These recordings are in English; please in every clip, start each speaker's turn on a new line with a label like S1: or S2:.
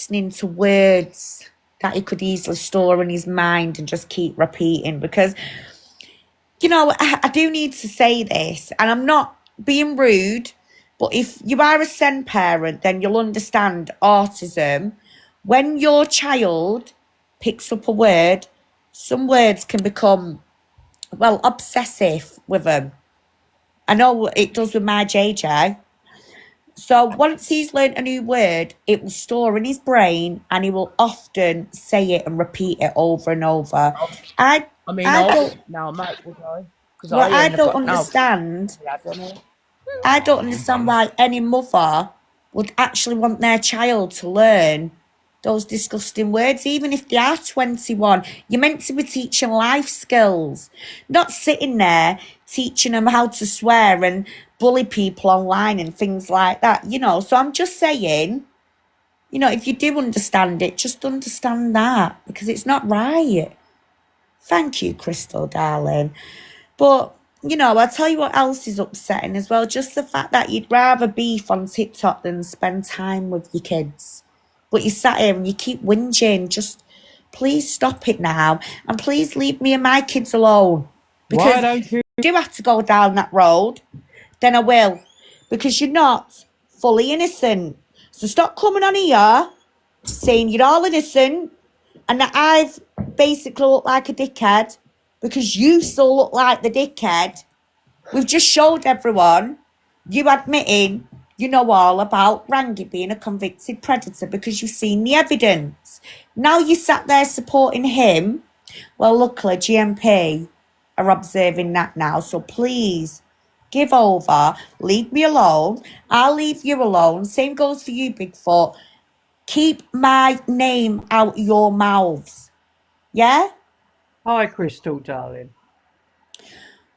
S1: listening to words that he could easily store in his mind and just keep repeating. Because, you know, I do need to say this, and I'm not being rude, but if you are a SEN parent, then you'll understand autism. When your child picks up a word, some words can become, well, obsessive with them. I know it does with my JJ. So once he's learnt a new word, it will store in his brain, and he will often say it and repeat it over and over. I don't
S2: now, mate, would I?
S1: well, I don't understand. I don't understand why any mother would actually want their child to learn those disgusting words, even if they are 21. You're meant to be teaching life skills, not sitting there teaching them how to swear and bully people online and things like that, you know. So I'm just saying, you know, if you do understand it, just understand that, because it's not right. Thank you, Crystal, darling. But, you know, I'll tell you what else is upsetting as well. Just the fact that you'd rather beef on TikTok than spend time with your kids. But you sat here and you keep whinging. Just please stop it now. And please leave me and my kids alone. Because
S3: Why don't you?
S1: if you do have to go down that road, then I will. Because you're not fully innocent. So stop coming on here saying you're all innocent and that I've basically looked like a dickhead, because you still look like the dickhead. We've just showed everyone you admitting you know all about Rangi being a convicted predator because you've seen the evidence. Now you sat there supporting him. Well, luckily GMP are observing that now. So please give over. Leave me alone. I'll leave you alone. Same goes for you, Bigfoot. Keep my name out your mouths. Yeah?
S3: Hi, Crystal, darling.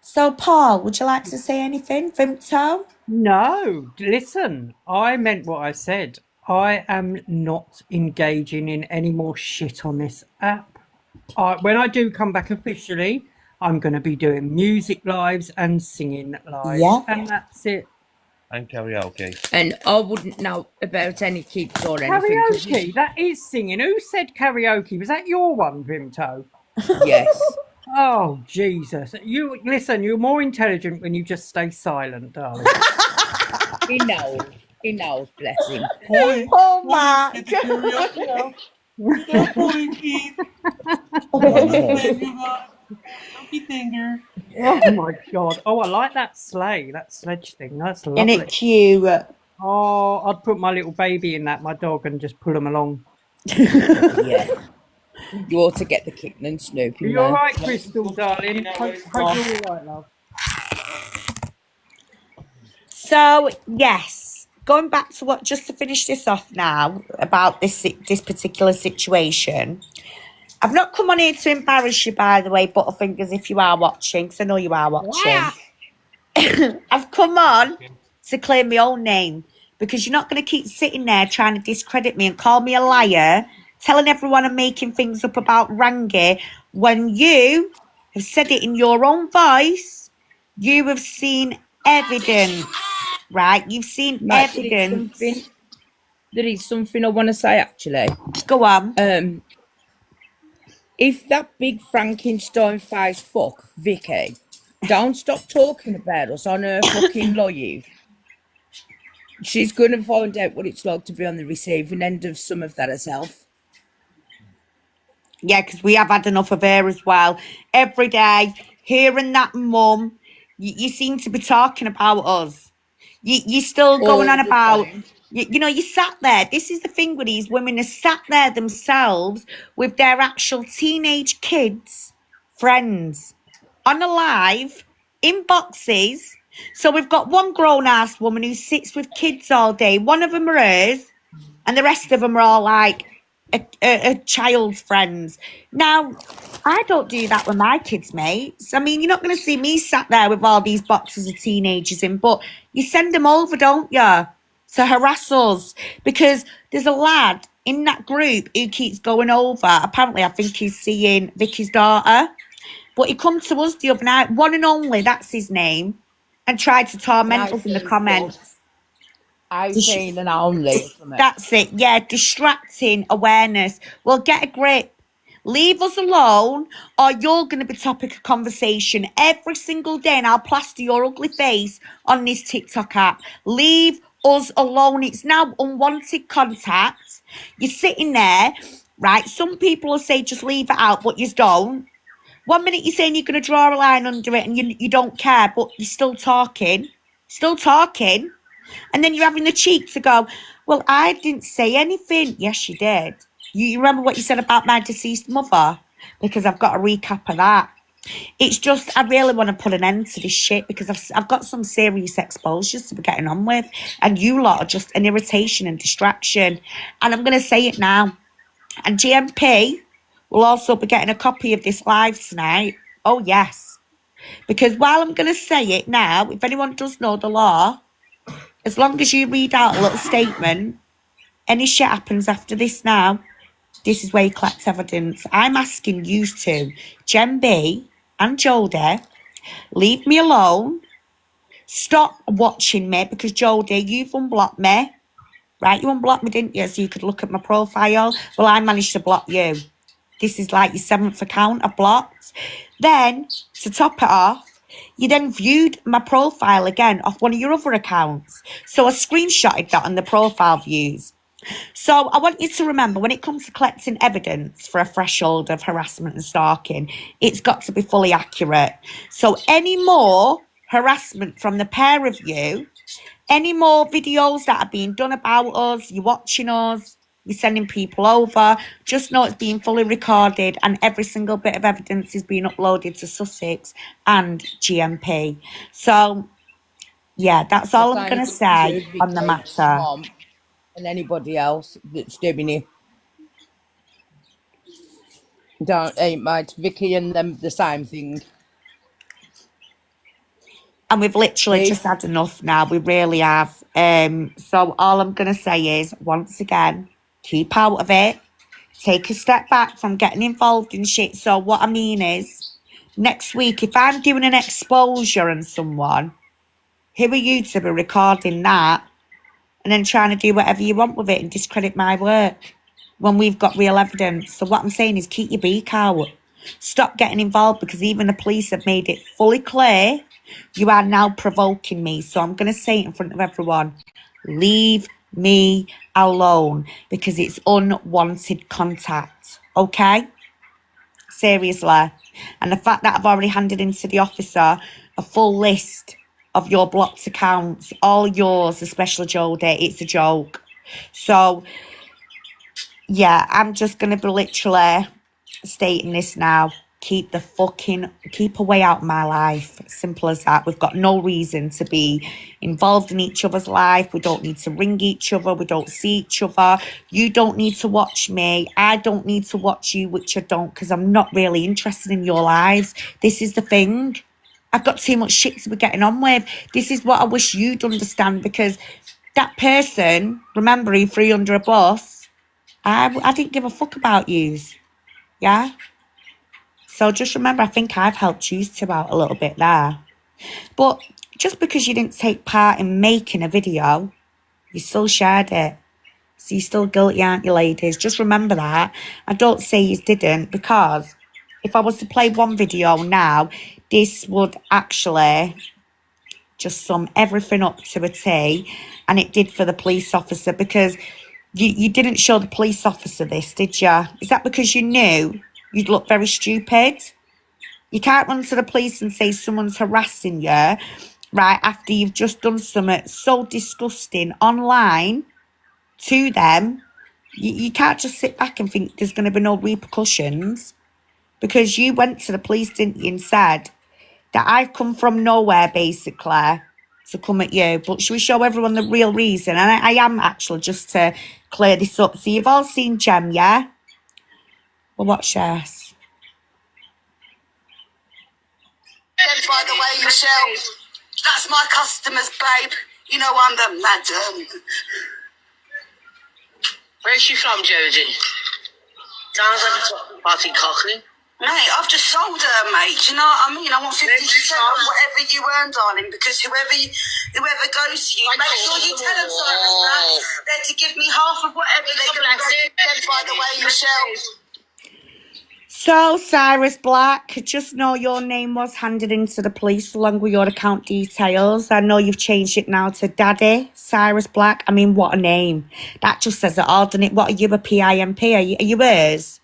S1: So, Paul, would you like to say anything? Vimto?
S3: No, listen, I meant what I said. I am not engaging in any more shit on this app. When I do come back officially, I'm going to be doing music lives and singing lives.
S1: Yeah.
S3: And that's it.
S4: And karaoke.
S2: And I wouldn't know about any kids or anything.
S3: Karaoke? That is singing. Who said karaoke? Was that your one, Vimto?
S2: Yes.
S3: Oh, Jesus. You listen, you're more intelligent when you just stay silent, darling.
S2: He knows. He knows, bless him.
S4: Point.
S1: Oh, my
S4: Get the karaoke out.
S1: God.
S4: Get that point, Keith. Donkey finger.
S3: Oh, my God. Oh, I like that sleigh, that sledge thing. That's
S1: Isn't
S3: lovely.
S1: it cute?
S3: Oh, I'd put my little baby in that, my dog, and just pull them along.
S2: Yeah. You ought to get the kitten and Snoopy.
S3: Are you all right, Crystal, darling? Hope you're all right, love.
S1: So, yes, going back to what, just to finish this off now, about this particular situation. I've not come on here to embarrass you, by the way, Butterfingers, if you are watching, because I know you are watching. I've come on to claim my own name, because you're not going to keep sitting there trying to discredit me and call me a liar, telling everyone I'm making things up about Rangi, when you have said it in your own voice. You have seen evidence, right? You've seen evidence.
S2: There is something I want to say, actually.
S1: Go on.
S2: If that big Frankenstein face fuck, Vicky, don't stop talking about us on her fucking live. She's going to find out what it's like to be on the receiving end of some of that herself.
S1: Yeah, because we have had enough of her as well. Every day, hearing that mum, you seem to be talking about us. You're still going on about, you know, you sat there. This is the thing with these women. They sat there themselves with their actual teenage kids, friends, on a live, in boxes. So we've got one grown-ass woman who sits with kids all day. One of them are hers, and the rest of them are all like a child's friends. Now, I don't do that with my kids, mates. I mean, you're not going to see me sat there with all these boxes of teenagers in, but you send them over, don't you, to harass us? Because there's a lad in that group who keeps going over. Apparently, I think he's seeing Vicky's daughter. But he come to us the other night, one and only, that's his name, and tried to torment us in the comments.
S2: 18 and only. Or something.
S1: That's it. Yeah, distracting awareness. Well, get a grip. Leave us alone, or you're going to be topic of conversation every single day, and I'll plaster your ugly face on this TikTok app. Leave us alone. It's now unwanted contact. You're sitting there, right? Some people will say just leave it out, but you don't. 1 minute you're saying you're going to draw a line under it and you don't care, but you're still talking. And then you're having the cheek to go, well, I didn't say anything. Yes, you did. You remember what you said about my deceased mother? Because I've got a recap of that. It's just, I really want to put an end to this shit because I've got some serious exposures to be getting on with. And you lot are just an irritation and distraction. And I'm going to say it now. And GMP will also be getting a copy of this live tonight. Oh, yes. Because while I'm going to say it now, if anyone does know the law, as long as you read out a little statement, any shit happens after this now, this is where you collect evidence. I'm asking you two, Jen B and Jodie, leave me alone. Stop watching me because Jodie, you've unblocked me. Right, you unblocked me, didn't you? So you could look at my profile. Well, I managed to block you. This is like your 7th account I've blocked. Then, to top it off, you then viewed my profile again off one of your other accounts. So I screenshotted that on the profile views. So I want you to remember, when it comes to collecting evidence for a threshold of harassment and stalking, it's got to be fully accurate. So any more harassment from the pair of you, any more videos that are being done about us, you're watching us, you're sending people over, just know it's being fully recorded and every single bit of evidence is being uploaded to Sussex and GMP. So, yeah, that's all I'm going to say on the matter.
S2: Mom and anybody else that's doing it. Ain't right. Vicky and them the same thing.
S1: And we've literally just had enough now. We really have. So all I'm going to say is, once again, keep out of it. Take a step back from getting involved in shit. So what I mean is, next week, if I'm doing an exposure on someone, who are you to be recording that and then trying to do whatever you want with it and discredit my work when we've got real evidence? So what I'm saying is, keep your beak out. Stop getting involved, because even the police have made it fully clear you are now provoking me. So I'm going to say it in front of everyone. Leave me alone, because it's unwanted contact. Okay? Seriously. And the fact that I've already handed into the officer a full list of your blocked accounts, all yours, especially Jodie, it's a joke. So, yeah, I'm just going to be literally stating this now. Keep a way out of my life. Simple as that. We've got no reason to be involved in each other's life. We don't need to ring each other. We don't see each other. You don't need to watch me. I don't need to watch you, which I don't, because I'm not really interested in your lives. This is the thing. I've got too much shit to be getting on with. This is what I wish you'd understand, because that person, remember, he threw you under a bus. I didn't give a fuck about yous. Yeah? So just remember, I think I've helped you two out a little bit there. But just because you didn't take part in making a video, you still shared it. So you're still guilty, aren't you, ladies? Just remember that. I don't say you didn't, because if I was to play one video now, this would actually just sum everything up to a T. And it did for the police officer, because you didn't show the police officer this, did you? Is that because you knew you'd look very stupid? You can't run to the police and say someone's harassing you, right, after you've just done something so disgusting online to them. You can't just sit back and think there's going to be no repercussions, because you went to the police, didn't you, and said that I've come from nowhere, basically, to come at you. But should we show everyone the real reason? And I am actually, just to clear this up. So you've all seen Gem, yeah? Well, watch this.
S5: By the way, Michelle, that's my customers, babe. You know I'm the madam. Where's she from, Jodie? Sounds like a party cockney. Mate, I've just sold her, mate. Do you know what I mean? I want 50% of whatever you earn, darling, because whoever goes to you, make sure you tell them, Cyrus, that they're to give me half of whatever they're going to go. By the way, Michelle.
S1: So, Cyrus Black, just know your name was handed into the police along with your account details. I know you've changed it now to Daddy Cyrus Black. I mean, what a name. That just says it all, doesn't it? What are you, a PIMP? Are you hers?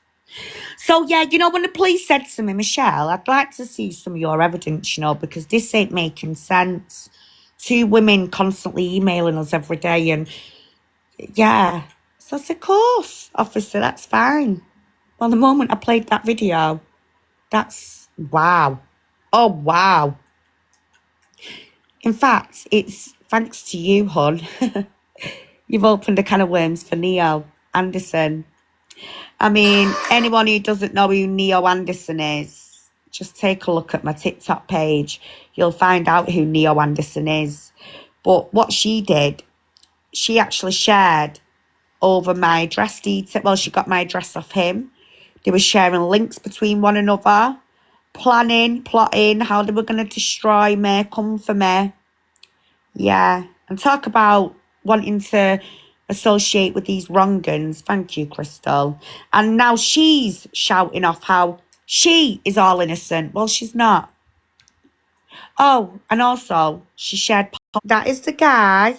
S1: So, yeah, you know, when the police said to me, Michelle, I'd like to see some of your evidence, you know, because this ain't making sense. 2 women constantly emailing us every day and, yeah. So I said, of course, officer, that's fine. Well, the moment I played that video, that's wow. Oh, wow. In fact, it's thanks to you, hon. You've opened a can of worms for Neo Anderson. I mean, anyone who doesn't know who Neo Anderson is, just take a look at my TikTok page. You'll find out who Neo Anderson is. But what she did, she actually shared over my address detail. Well, she got my address off him. They were sharing links between one another, plotting how they were going to destroy me, come for me. Yeah, and talk about wanting to associate with these wrong'uns. Thank you, Crystal. And now she's shouting off how she is all innocent. Well, she's not. Oh, and also she shared. That is the guy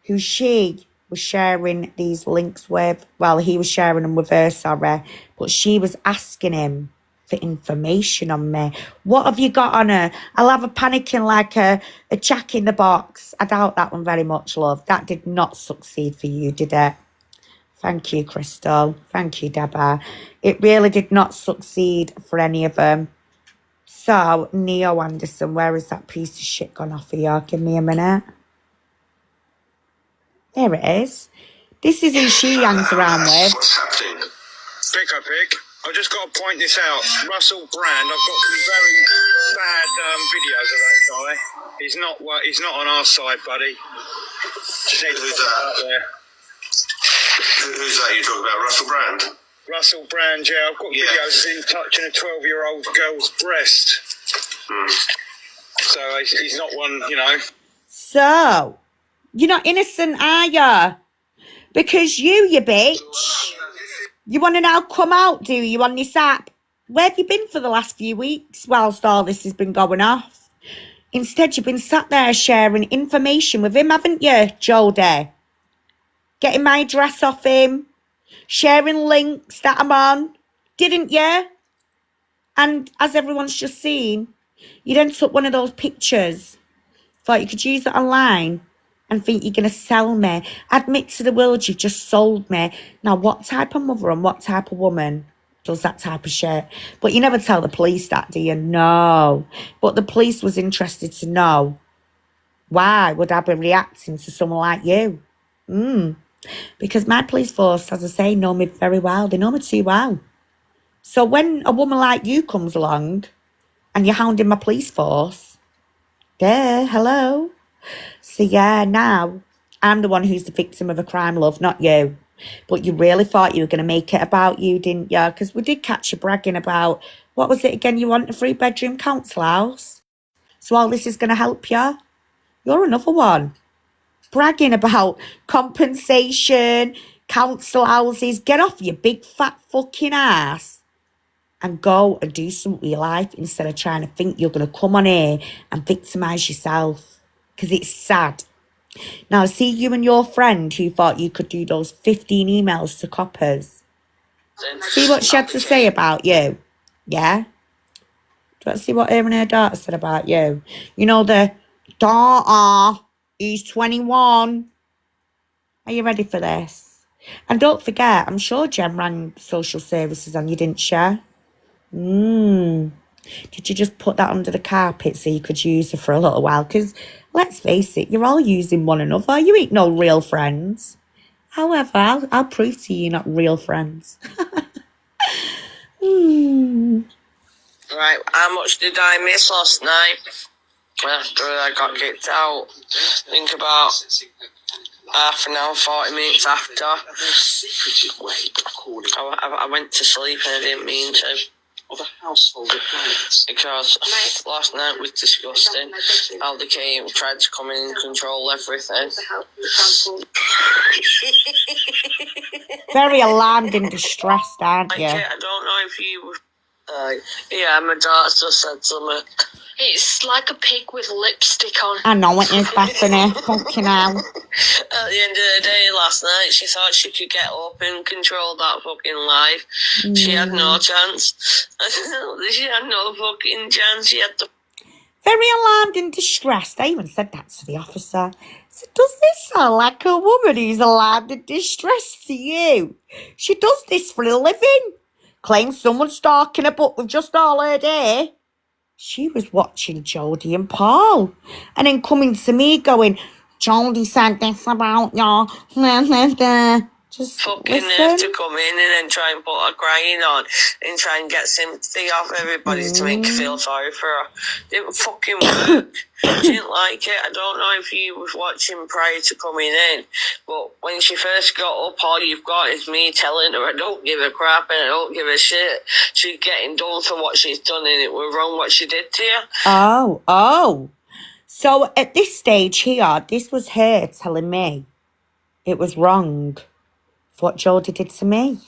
S1: who she was sharing these links with. Well, he was sharing them with her, sorry. But she was asking him for information on me. What have you got on her? I'll have a panicking like a jack in the box. I doubt that one very much, love. That did not succeed for you, did it? Thank you, Crystal. Thank you, Deborah. It really did not succeed for any of them. So, Neo Anderson, where is that piece of shit gone off of you? Give me a minute. There it is. This is who she hangs around with.
S6: What's happening? Pig. I've just got to point this out. Russell Brand, I've got some very bad videos of that guy. He's not on our side, buddy. Just need to put that out there.
S7: Who's that you're talking about? Russell Brand?
S6: Russell Brand, yeah. I've got videos of him touching a 12-year-old girl's breast. So he's not one, you know.
S1: So, you're not innocent, are you? Because you bitch. You want to now come out, do you, on this app? Where have you been for the last few weeks whilst all this has been going off? Instead, you've been sat there sharing information with him, haven't you, Jodie? Getting my address off him. Sharing links that I'm on. Didn't you? And as everyone's just seen, you then took one of those pictures. Thought you could use it online. And think you're going to sell me. Admit to the world you've just sold me. Now, what type of mother and what type of woman does that type of shit? But you never tell the police that, do you? No. But the police was interested to know, why would I be reacting to someone like you? Because my police force, as I say, know me very well. They know me too well. So when a woman like you comes along and you're hounding my police force, hello. So yeah, now I'm the one who's the victim of a crime, love, not you. But you really thought you were going to make it about you, didn't you? Because we did catch you bragging about, what was it again? You want a 3-bedroom council house? So all this is going to help you? You're another one. Bragging about compensation, council houses. Get off your big fat fucking ass and go and do something with your life instead of trying to think you're going to come on here and victimise yourself. Because it's sad. Now, see you and your friend who thought you could do those 15 emails to coppers. See what she had to say about you. Yeah? Do you see what her and her daughter said about you? You know, the daughter, he's 21. Are you ready for this? And don't forget, I'm sure Jem rang social services on you, didn't she? Did you just put that under the carpet so you could use her for a little while? Because, let's face it, you're all using one another. You ain't no real friends. However, I'll prove to you you're not real friends.
S8: Right, how much did I miss last night after I got kicked out? I think about half an hour, 40 minutes after. I went to sleep and I didn't mean to.
S7: of a household appliance.
S8: Because last night was disgusting. How they tried to come in and control everything.
S1: Very alarmed and distressed, aren't you?
S8: I don't know if you were... yeah, my daughter just said something. It's like a pig with lipstick on.
S1: I know it is, Bethany. Fucking hell.
S8: At the end of the day last night, she thought she could get up and control that fucking life. She had no chance. She had no fucking chance. She had to...
S1: Very alarmed and distressed. I even said that to the officer. I said, does this sound like a woman who's alarmed and distressed to you? She does this for a living. Claims someone's stalking her, but with just all her day. She was watching Jodie and Paul. And then coming to me going, Jodie said this about you. Just
S8: fucking
S1: listen.
S8: to come in and then try and put her crying on and try and get sympathy off everybody to make her feel sorry for her. It would fucking work. She didn't like it. I don't know if you was watching prior to coming in, but when she first got up, all you've got is me telling her I don't give a crap and I don't give a shit. She's getting done for what she's done and it was wrong what she did to you.
S1: Oh. So at this stage here, this was her telling me it was wrong for what Jodie did to me.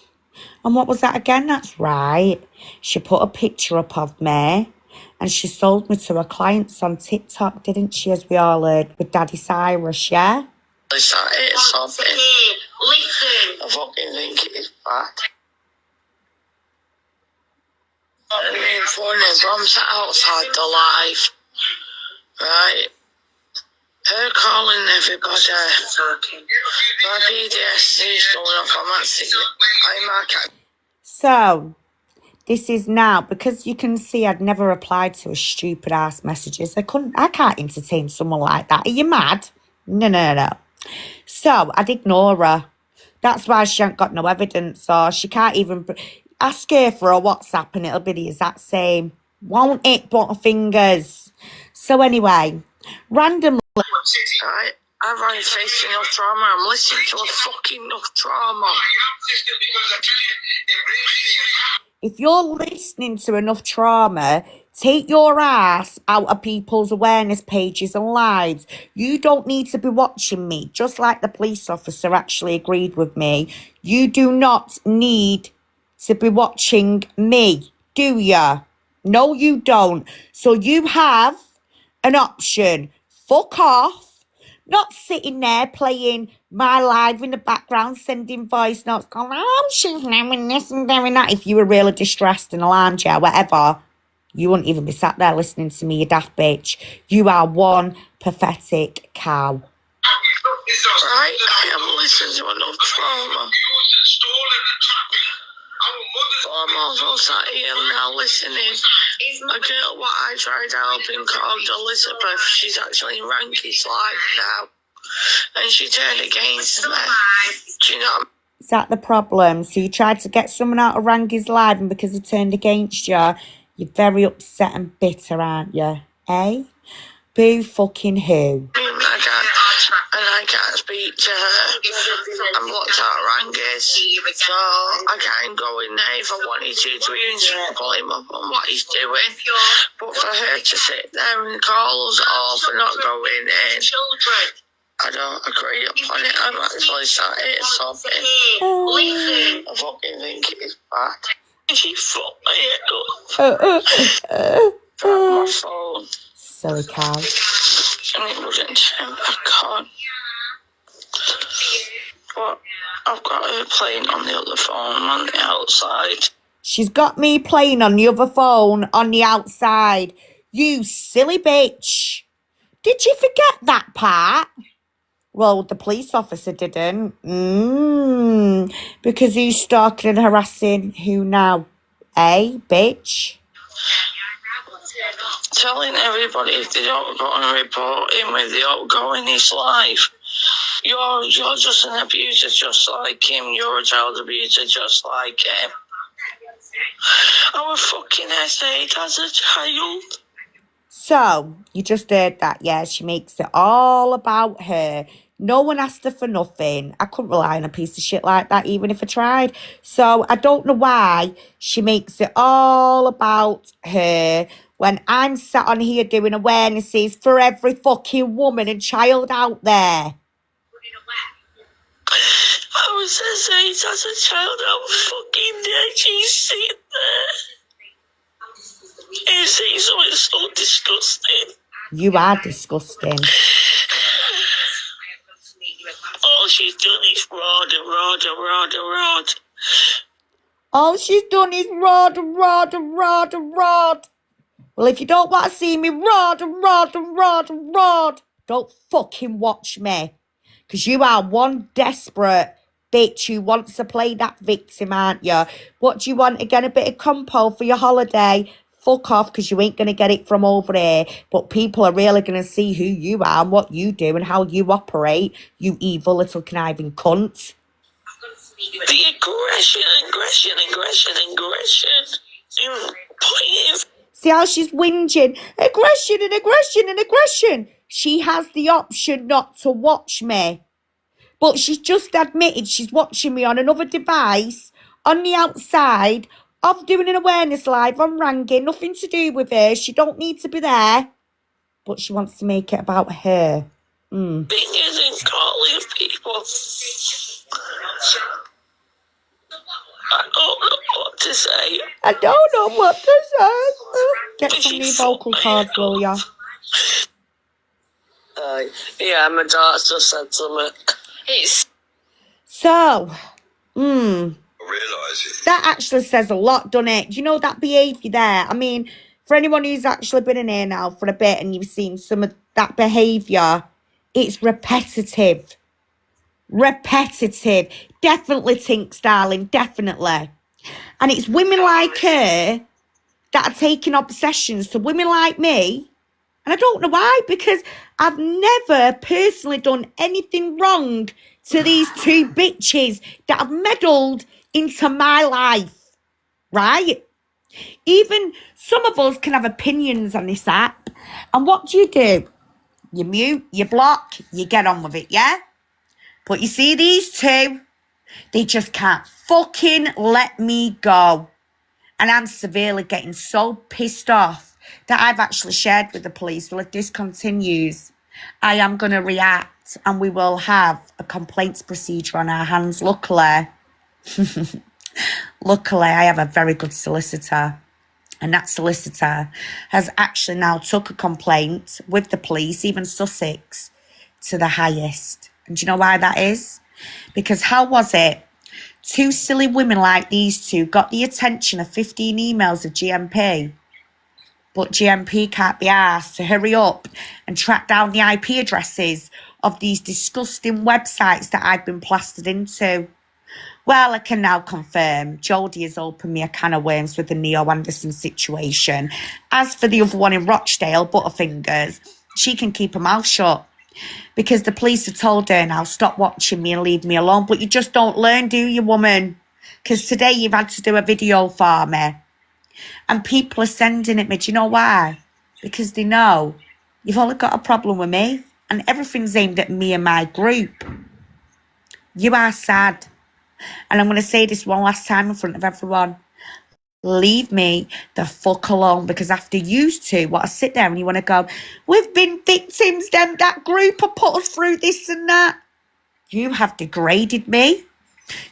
S1: And what was that again? That's right. She put a picture up of me and she sold me to her clients on TikTok, didn't she, as we all heard, with Daddy Cyrus, yeah?
S8: Is that it or something? Listen. I fucking think it is bad. I mean, funny, I'm sat outside the live, right? Her calling everybody. My PTSD is going off. I'm actually...
S1: So, this is now, because you can see I'd never replied to her stupid ass messages. I can't entertain someone like that. Are you mad? No. So, I'd ignore her. That's why she ain't got no evidence, or she can't even... Ask her for a WhatsApp and it'll be the exact same. Won't it, butterfingers? So anyway, randomly...
S8: I'm already facing enough trauma. I'm listening to a fucking enough trauma.
S1: If you're listening to enough trauma, take your ass out of people's awareness pages and lives. You don't need to be watching me, just like the police officer actually agreed with me. You do not need to be watching me, do ya? No, you don't. So you have an option. Fuck off. Not sitting there playing my live in the background, sending voice notes, going, oh, she's doing this and doing that. If you were really distressed and alarmed, yeah, whatever, you wouldn't even be sat there listening to me, you daft bitch. You are one pathetic cow.
S8: Right, I am listening to enough trauma. I'm also sat here now listening. A girl what I tried helping called Elizabeth, she's actually in Ranky's life now. And she turned against me. Do you know what I mean?
S1: Is that the problem? So you tried to get someone out of Ranky's life and because he turned against you, you're very upset and bitter, aren't you? Eh? Boo fucking who?
S8: I can't speak to her. I'm locked out of Ranky's, so I can't go in there if I wanted to even pull him up on what he's doing. But for her to sit there and call us all for not going in, I don't agree upon it. I'm actually sat here sobbing. I fucking think it's bad. She fucked me up. From my phone.
S1: Silly cow.
S8: And it wouldn't turn back on. But I've got her playing on the other phone on the outside.
S1: She's got me playing on the other phone on the outside. You silly bitch. Did you forget that part? Well, the police officer didn't. Because he's stalking and harassing who now? Eh, bitch?
S8: Telling everybody if they don't go and report him with the outgoing his life. You're just an abuser just like him. You're a child abuser just like him. I was fucking essayed as a child.
S1: So, you just heard that, yeah? She makes it all about her. No one asked her for nothing. I couldn't rely on a piece of shit like that, even if I tried. So I don't know why she makes it all about her when I'm sat on here doing awarenesses for every fucking woman and child out there.
S8: I was just saying as a child, how fucking dare she sit there and say something so disgusting.
S1: You are disgusting.
S8: All she's done is rod and rod and rod and rod.
S1: All she's done is rod and rod and rod and rod. Well, if you don't want to see me rod and rod and rod and rod, don't fucking watch me. Because you are one desperate bitch who wants to play that victim, aren't you? What do you want? Again, a bit of compo for your holiday? Fuck off, because you ain't going to get it from over here. But people are really going to see who you are and what you do and how you operate, you evil little conniving cunt.
S8: The aggression.
S1: See how she's whinging? Aggression. She has the option not to watch me. But she's just admitted she's watching me on another device on the outside of doing an awareness live on Rangi. Nothing to do with her. She don't need to be there. But she wants to make it about her.
S8: Fingers and calling people. I don't know what to say.
S1: Get some new vocal cords, will ya?
S8: Yeah, my daughter just said something.
S1: So,
S7: Realise it.
S1: that actually says a lot, doesn't it? Do you know that behaviour there? I mean, for anyone who's actually been in here now for a bit and you've seen some of that behaviour, it's repetitive. Definitely tinks, darling, definitely. And it's women like her that are taking obsessions to women like me. And I don't know why, because I've never personally done anything wrong to these two bitches that have meddled into my life, right? Even some of us can have opinions on this app. And what do? You mute, you block, you get on with it, yeah? But you see these two, they just can't fucking let me go. And I'm severely getting so pissed off that I've actually shared with the police. Well, if this continues, I am going to react and we will have a complaints procedure on our hands. Luckily, I have a very good solicitor. And that solicitor has actually now took a complaint with the police, even Sussex, to the highest. And do you know why that is? Because how was it? Two silly women like these two got the attention of 15 emails of GMP. But GMP can't be asked to hurry up and track down the IP addresses of these disgusting websites that I've been plastered into. Well, I can now confirm Jodie has opened me a can of worms with the Neo Anderson situation. As for the other one in Rochdale, Butterfingers, she can keep her mouth shut. Because the police have told her now, stop watching me and leave me alone. But you just don't learn, do you, woman? Because today you've had to do a video for me. And people are sending it me. Do you know why? Because they know you've only got a problem with me. And everything's aimed at me and my group. You are sad. And I'm going to say this one last time in front of everyone. Leave me the fuck alone, because after you two want to sit there and you want to go, we've been victims, then that group have put us through this and that. You have degraded me.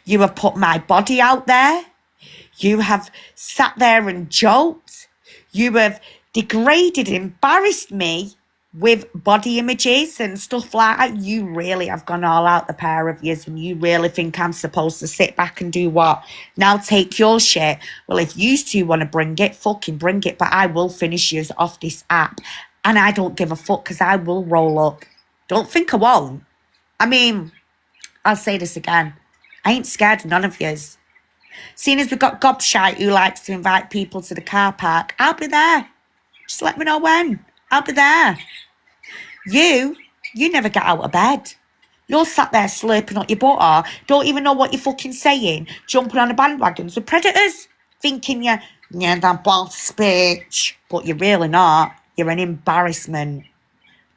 S1: You have put my body out there. You have sat there and joked. You have degraded and embarrassed me with body images and stuff like that. You really have gone all out, the pair of yous, and you really think I'm supposed to sit back and do what? Now take your shit. Well, if you two want to bring it, fucking bring it, but I will finish yous off this app. And I don't give a fuck, because I will roll up. Don't think I won't. I mean, I'll say this again. I ain't scared of none of yous. Seeing as we've got Gobshite who likes to invite people to the car park, I'll be there. Just let me know when. I'll be there. You never get out of bed. You're sat there slurping up your butter, don't even know what you're fucking saying, jumping on the bandwagons with predators, thinking you're the boss bitch. But you're really not. You're an embarrassment.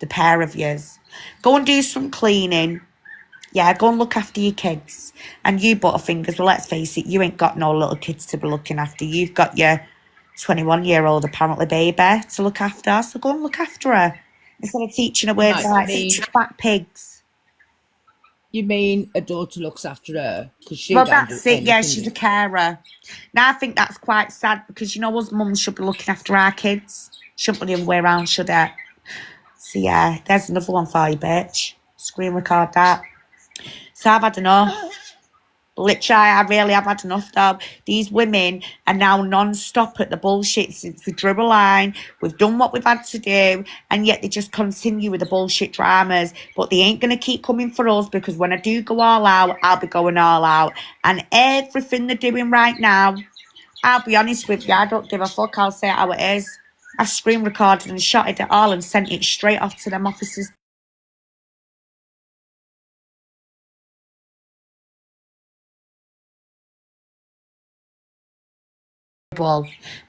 S1: the pair of yous. Go and do some cleaning. Yeah, go and look after your kids. And you, Butterfingers, well, let's face it, you ain't got no little kids to be looking after. You've got your 21-year-old, apparently, baby to look after. So go and look after her. Instead of teaching her words
S2: No,
S1: like
S2: me.
S1: fat pigs.
S2: You mean a daughter looks after her? Because she
S1: Well,
S2: don't do
S1: that's it.
S2: anything.
S1: Yeah, she's a carer. Now, I think that's quite sad because, you know, us mums should be looking after our kids. Shouldn't be the other way around, should it? So, yeah, there's another one for you, bitch. Screen record that. So, I've had enough. Literally, I really have had enough, though. These women are now non-stop at the bullshit since we drew a line. We've done what we've had to do, and yet they just continue with the bullshit dramas. But they ain't going to keep coming for us because when I do go all out, I'll be going all out. And everything they're doing right now, I'll be honest with you, I don't give a fuck. I'll say it how it is. I screen recorded and shot it all and sent it straight off to them officers.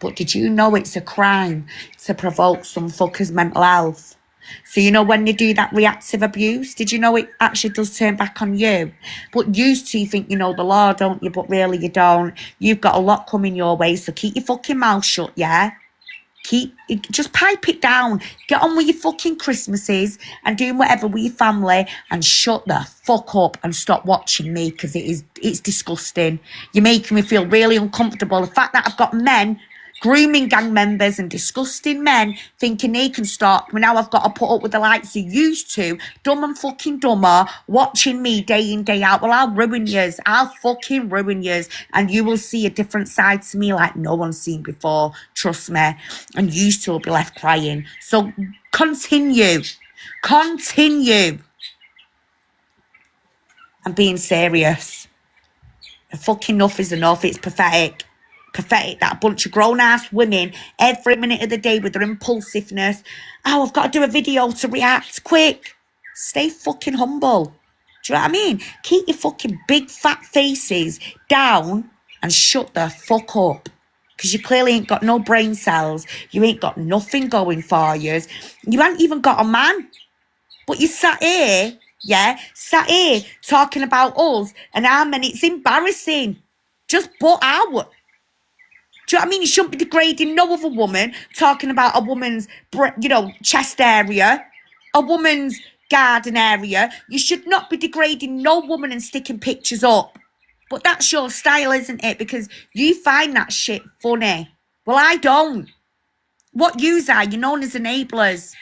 S1: But did you know it's a crime to provoke some fucker's mental health? So, you know, when they do that reactive abuse, did you know it actually does turn back on you? But you two think you know the law, don't you? But really you don't. You've got a lot coming your way, so keep your fucking mouth shut, yeah? Just pipe it down. Get on with your fucking Christmases and doing whatever with your family and shut the fuck up and stop watching me because it's disgusting. You're making me feel really uncomfortable. The fact that I've got men, grooming gang members and disgusting men thinking they can stop me. Now I've got to put up with the likes of used to, dumb and fucking dumber, watching me day in, day out. Well, I'll ruin yous. I'll fucking ruin yous. And you will see a different side to me like no one's seen before. Trust me. And used to will be left crying. So continue. Continue. I'm being serious. Fucking enough is enough. It's pathetic. Pathetic that a bunch of grown-ass women every minute of the day with their impulsiveness. Oh, I've got to do a video to react. Quick. Stay fucking humble. Do you know what I mean? Keep your fucking big fat faces down and shut the fuck up. Because you clearly ain't got no brain cells. You ain't got nothing going for you. You ain't even got a man. But you sat here, talking about us and our men. It's embarrassing. Just butt out. Do you know what I mean? You shouldn't be degrading no other woman, talking about a woman's, chest area, a woman's garden area. You should not be degrading no woman and sticking pictures up. But that's your style, isn't it? Because you find that shit funny. Well, I don't. What yous are, you're known as enablers.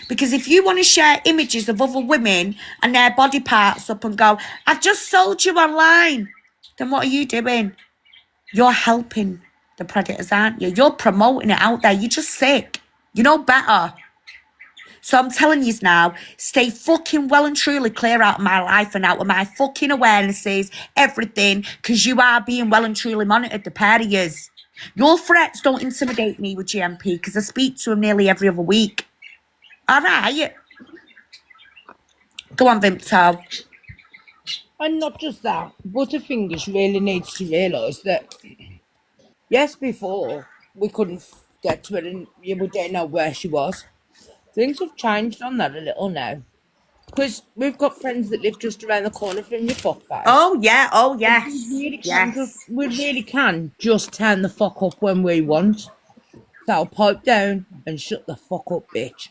S1: Because if you want to share images of other women and their body parts up and go, I've just sold you online, then what are you doing? You're helping the predators, aren't you? You're promoting it out there. You're just sick. You know better. So I'm telling you now, stay fucking well and truly clear out of my life and out of my fucking awarenesses, everything, because you are being well and truly monitored, the pair of yous. Your threats don't intimidate me with GMP because I speak to him nearly every other week. All right. Go on, Vimto.
S2: And not just that, Butterfingers really needs to realise that, yes, before we couldn't get to it and we didn't know where she was. Things have changed on that a little now. Because we've got friends that live just around the corner from your fuckface.
S1: Oh, yeah. Oh, yes.
S2: We really can just turn the fuck up when we want. So pipe down and shut the fuck up, bitch.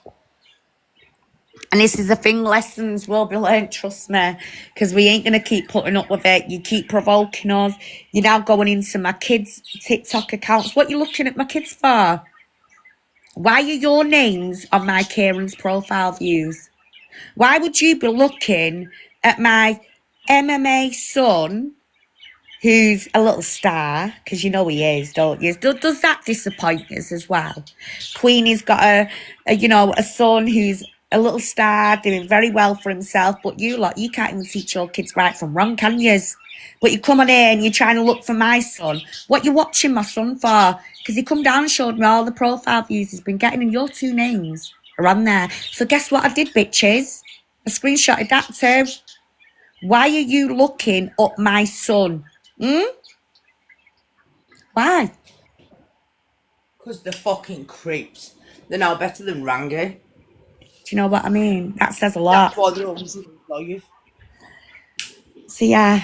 S1: And this is the thing, lessons will be learned, trust me, because we ain't going to keep putting up with it. You keep provoking us. You're now going into my kids' TikTok accounts. What are you looking at my kids for? Why are your names on my Kieran's profile views? Why would you be looking at my MMA son, who's a little star, because you know he is, don't you? Does that disappoint us as well? Queenie's got a son who's a little star, doing very well for himself, but you can't even teach your kids right from wrong, can you? But you come on here and you're trying to look for my son. What you watching my son for? Because he come down and showed me all the profile views he's been getting, and your two names are on there. So guess what I did, bitches? I screenshotted that too. Why are you looking up my son? Why?
S2: Because they're fucking creeps. They're no better than Rangi.
S1: Do you know what I mean? That says a lot.
S2: That's why they're always in live.
S1: So yeah,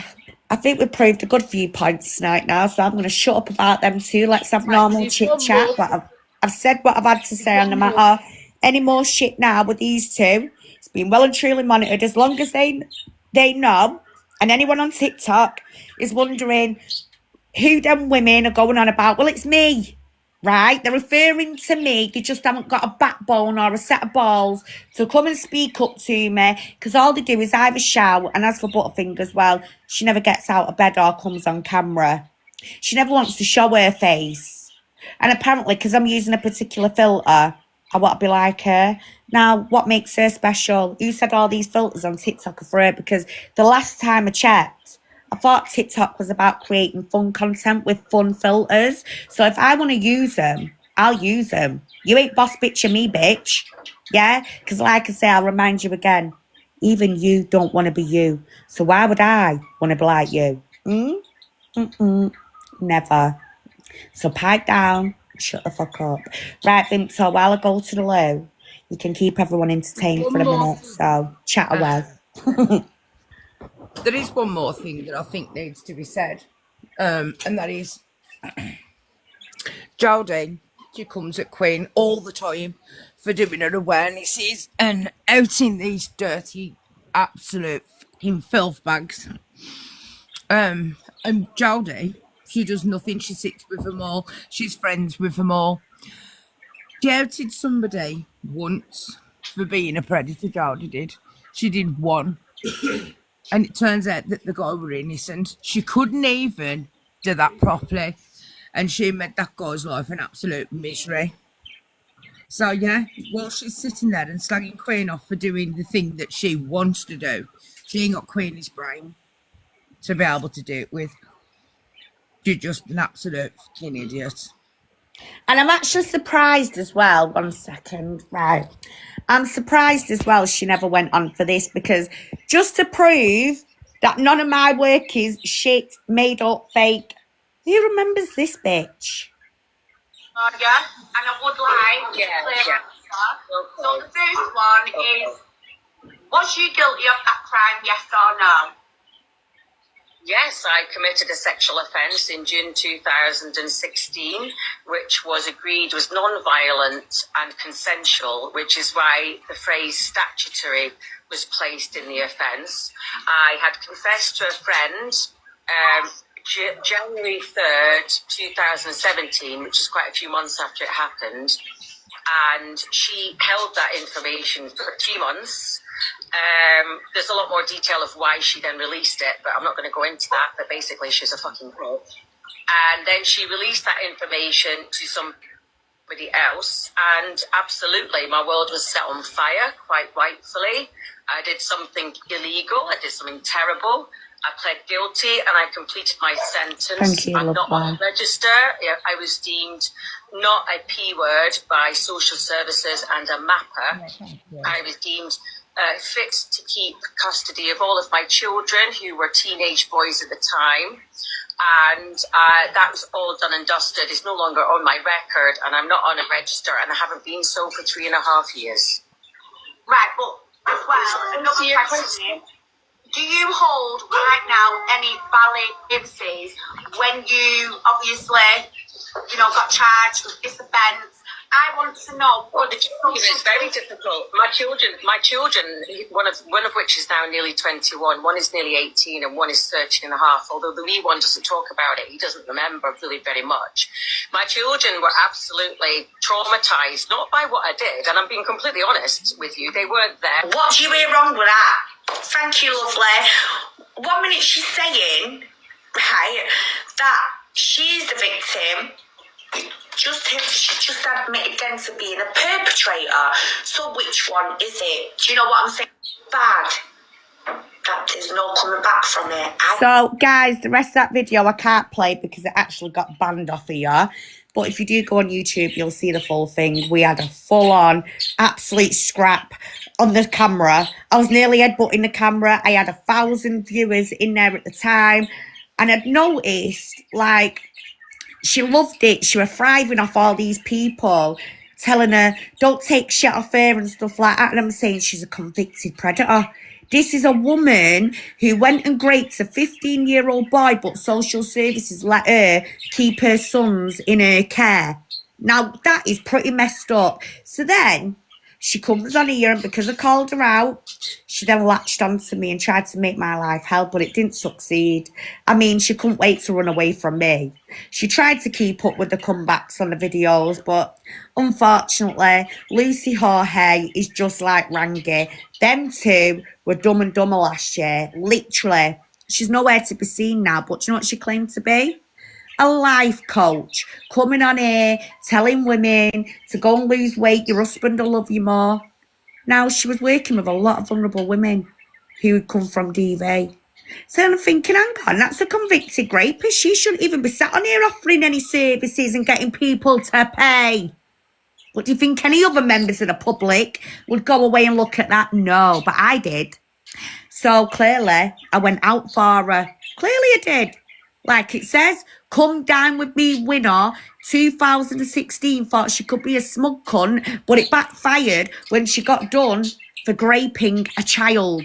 S1: I think we've proved a good few points tonight now, so I'm going to shut up about them too. Let's have normal
S2: there's
S1: chit
S2: one
S1: chat.
S2: more.
S1: But I've said what I've had to say on the
S2: one more.
S1: matter. Any more shit now with these two? It's been well and truly monitored. As long as they know, and anyone on TikTok is wondering who them women are going on about, well, it's me. Right? They're referring to me. They just haven't got a backbone or a set of balls to come and speak up to me, because all they do is either shout, and as for Butterfingers, well, she never gets out of bed or comes on camera. She never wants to show her face. And apparently, because I'm using a particular filter, I want to be like her. Now, what makes her special? Who said all these filters on TikTok are for her? Because the last time I checked, I thought TikTok was about creating fun content with fun filters. So if I want to use them, I'll use them. You ain't boss bitch of me, bitch. Yeah? Because like I say, I'll remind you again, even you don't want to be you. So why would I want to be like you? Never. So pipe down, shut the fuck up. Right, Vimto, while I go to the loo, you can keep everyone entertained for a minute. So chat away.
S2: There is one more thing that I think needs to be said, and that is Geraldine. She comes at Queen all the time for doing her awarenesses and outing these dirty, absolute fucking filth bags. And Geraldine, she does nothing. She sits with them all. She's friends with them all. She outed somebody once for being a predator. Geraldine did. She did one. And it turns out that the guy were innocent. She couldn't even do that properly. And she made that guy's life an absolute misery. So, yeah, while she's sitting there and slagging Queen off for doing the thing that she wants to do, she ain't got Queenie's brain to be able to do it with. She's just an absolute fucking idiot.
S1: And I'm actually surprised as well. 1 second. Right. I'm surprised as well she never went on for this, because just to prove that none of my work is shit, made up, fake. Who remembers this bitch?
S5: Yeah, and I would like to clear answer. So the first one is, was you guilty of that crime, yes or no?
S9: Yes, I committed a sexual offence in June 2016, which was agreed was non-violent and consensual, which is why the phrase statutory was placed in the offence. I had confessed to a friend January 3rd, 2017, which is quite a few months after it happened, and she held that information for 2 months. There's a lot more detail of why she then released it, but I'm not going to go into that. But basically, she's a fucking bitch. And then she released that information to somebody else, and absolutely, my world was set on fire, quite rightfully. I did something illegal. I did something terrible. I pled guilty, and I completed my sentence.
S1: Thank you,
S9: I'm not
S1: love
S9: on the register. I was deemed not a P word by social services and a mapper. I was deemed fit to keep custody of all of my children, who were teenage boys at the time. And that was all done and dusted. It's no longer on my record, and I'm not on a register, and I haven't been so for 3.5 years.
S5: Right, but as well, another question is, do you hold right now any valid IMSIs when you obviously, got charged with this offence? I want to know.
S9: Well, it's very difficult. My children, one of which is now nearly 21, one is nearly 18, and one is 13 and a half. Although the wee one doesn't talk about it, he doesn't remember really very much. My children were absolutely traumatised, not by what I did, and I'm being completely honest with you. They weren't there.
S5: What do you hear wrong with that? Thank you, lovely. 1 minute she's saying, right, that she's the victim. She just admitted then to being a perpetrator. So which one is it? Do you know what I'm saying? Bad. That there's no coming back from it.
S1: So, guys, the rest of that video I can't play because it actually got banned off of here. But if you do go on YouTube, you'll see the full thing. We had a full-on, absolute scrap on the camera. I was nearly headbutting the camera. I had 1,000 viewers in there at the time. And I'd noticed, like, she loved it. She was thriving off all these people. telling her, don't take shit off her and stuff like that. And I'm saying she's a convicted predator. This is a woman who went and raped a 15-year-old boy, but social services let her keep her sons in her care. Now, that is pretty messed up. So then she comes on here, and because I called her out, she then latched onto me and tried to make my life hell, but it didn't succeed. I mean, she couldn't wait to run away from me. She tried to keep up with the comebacks on the videos, but unfortunately, Lucy Jorge is just like Rangi. Them two were Dumb and Dumber last year. Literally. She's nowhere to be seen now, but do you know what she claimed to be? A life coach, coming on here, telling women to go and lose weight, your husband will love you more. Now, she was working with a lot of vulnerable women who had come from DV. So I'm thinking, hang on, that's a convicted rapist. She shouldn't even be sat on here offering any services and getting people to pay. But do you think any other members of the public would go away and look at that? No, but I did. So clearly, I went out for her. Clearly I did. Like it says, come down with me, winner. 2016 thought she could be a smug cunt, but it backfired when she got done for raping a child.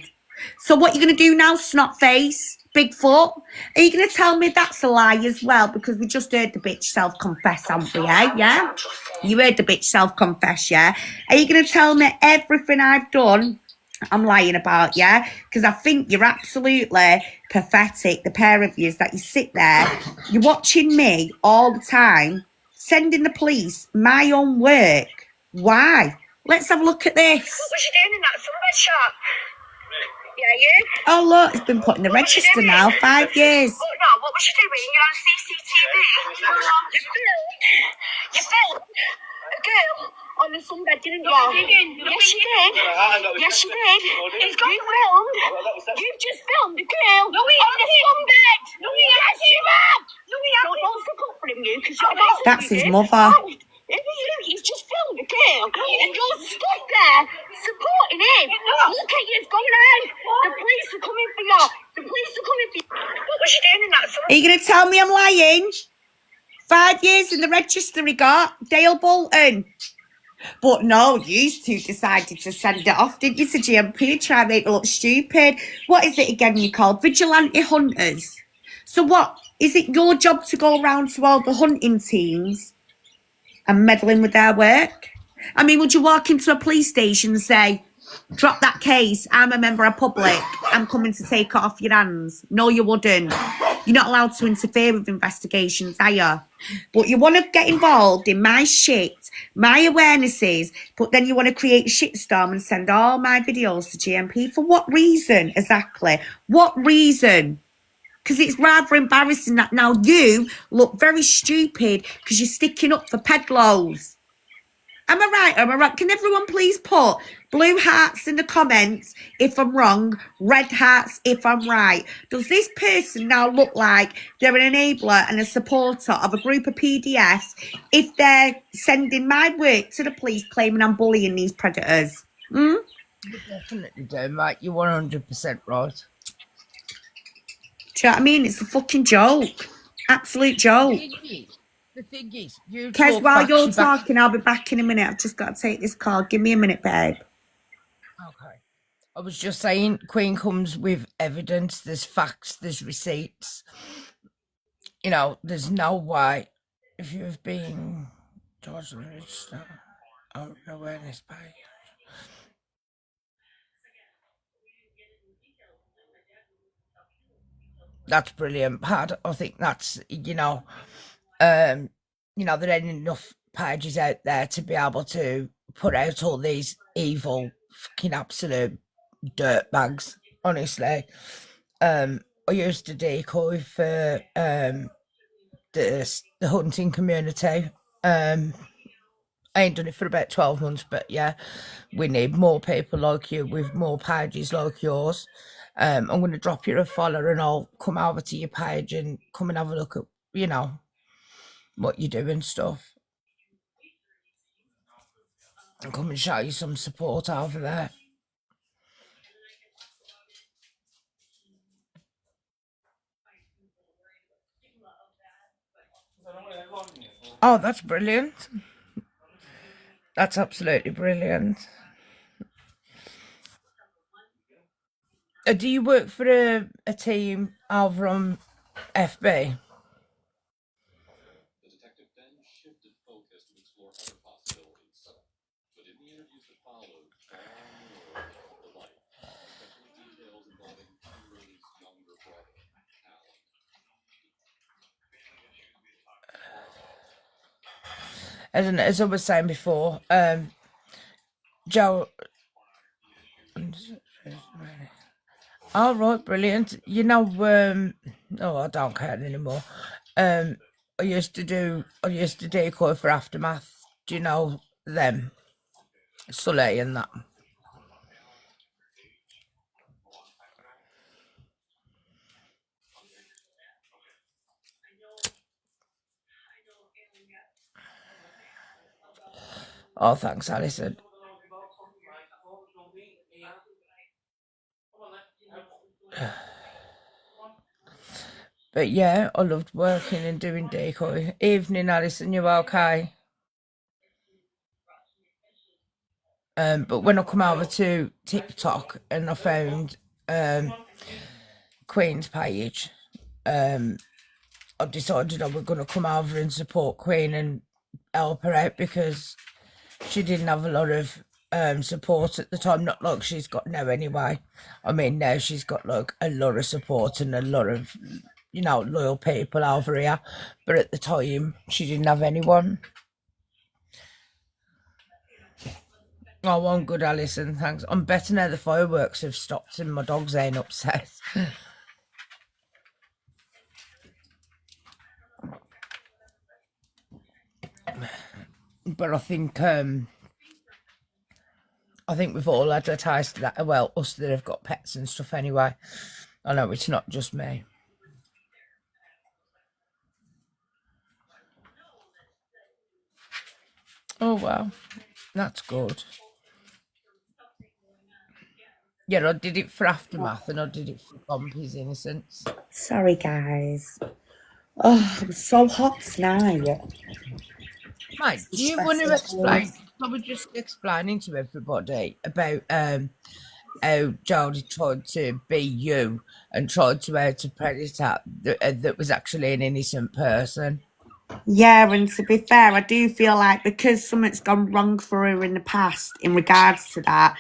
S1: So what are you going to do now, snotface? Bigfoot? Are you going to tell me that's a lie as well? Because we just heard the bitch self-confess, haven't we, eh? Yeah? You heard the bitch self-confess, yeah? Are you going to tell me everything I've done I'm lying about, yeah? Because I think you're absolutely pathetic, the pair of yous, that you sit there, you're watching me all the time, sending the police my own work. Why? Let's have a look at this.
S5: What was you doing in that sunbed shop? Yeah, you?
S1: Oh, look, it's been put in the register now, 5 years.
S5: Oh, no, what was you doing? You're on CCTV. You filmed a girl on the sunbed, didn't you? Yes, you did. Yes, you did. You filmed. You've just filmed a girl on the sunbed. No, we haven't. Yes, you have. No, we haven't. Don't stick up for him, you, because
S1: That's his mother.
S5: He's just filmed a girl, and you're stood there supporting him. Look at you, it's going on. The police are coming for you. The police are coming for you. What was you doing in that?
S1: Are you going to tell me I'm lying? 5 years in the register he got, Dale Bolton. But no, you two decided to send it off, didn't you, to GMP, try and make it look stupid. What is it again you called? Vigilante hunters. So what, is it your job to go around to all the hunting teams and meddling with their work? I mean, would you walk into a police station and say, drop that case, I'm a member of public, I'm coming to take it off your hands? No, you wouldn't. You're not allowed to interfere with investigations, are you? But you want to get involved in my shit, my awarenesses, but then you want to create a shitstorm and send all my videos to GMP. For what reason, exactly? What reason? Because it's rather embarrassing that now you look very stupid because you're sticking up for pedlos. Am I right? Am I right? Can everyone please put blue hearts in the comments if I'm wrong, red hearts if I'm right? Does this person now look like they're an enabler and a supporter of a group of PDFs if they're sending my work to the police claiming I'm bullying these predators?
S2: You definitely do, mate. You're 100% right.
S1: Do you know what I mean? It's a fucking joke. Absolute joke.
S2: The thing is, you
S1: Kes,
S2: talk
S1: while you're
S2: facts back.
S1: talking, I'll be back in a minute. I've just got to take this call. Give me a minute, babe.
S2: Okay. I was just saying, Queen comes with evidence. There's facts. There's receipts. You know, there's no way if you've been charged with register on awareness page. That's brilliant, Pad. I think that's there ain't enough pages out there to be able to put out all these evil fucking absolute dirt bags. Honestly, I used to decoy for the hunting community. I ain't done it for about 12 months, but yeah, we need more people like you with more pages like yours. I'm going to drop you a follow and I'll come over to your page and come and have a look at, what you do and stuff. And come and show you some support over there. Oh, that's brilliant. That's absolutely brilliant. Do you work for a team over on FB? As I was saying before, Joe. Oh, right, brilliant. You know, oh, I don't care anymore. I used to decoy for Aftermath. Do you know them? Sully and that. Oh, thanks, Alison. But yeah, I loved working and doing decoy. Evening, Alison, you okay? But when I come over to TikTok and I found Queen's page, I decided I was going to come over and support Queen and help her out because she didn't have a lot of support at the time. Not like she's got now anyway. I mean, now she's got like a lot of support and a lot of, you know, loyal people over here. But at the time, she didn't have anyone. Oh, I'm good, Alison, thanks. I'm better now the fireworks have stopped and my dogs ain't upset. But I think we've all advertised that. Well, us that have got pets and stuff anyway. I know it's not just me. Oh, wow. That's good. Yeah, I did it for Aftermath and I did it for Bumpy's Innocence.
S1: Sorry, guys. Oh, it was so hot tonight.
S2: Mate, do you want to explain? I was just explaining to everybody about how Jodie tried to be you and tried to out a predator that was actually an innocent person.
S1: Yeah, and to be fair, I do feel like because something's gone wrong for her in the past in regards to that,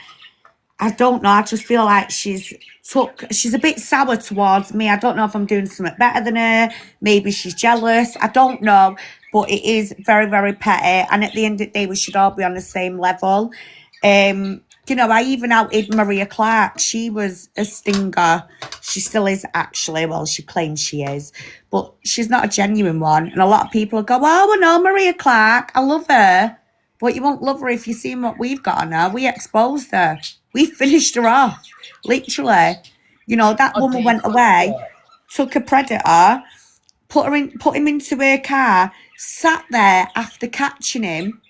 S1: I don't know, I just feel like she's a bit sour towards me. I don't know if I'm doing something better than her. Maybe she's jealous. I don't know. But it is very, very petty. And at the end of the day, we should all be on the same level. You know, I even outed Maria Clark. She was a stinger. She still is, actually. Well, she claims she is. But she's not a genuine one. And a lot of people go, oh, I know Maria Clark. I love her. But you won't love her if you've seen what we've got on her. We exposed her. We finished her off. Literally. You know, that woman went away, took a predator, put him into her car, sat there after catching him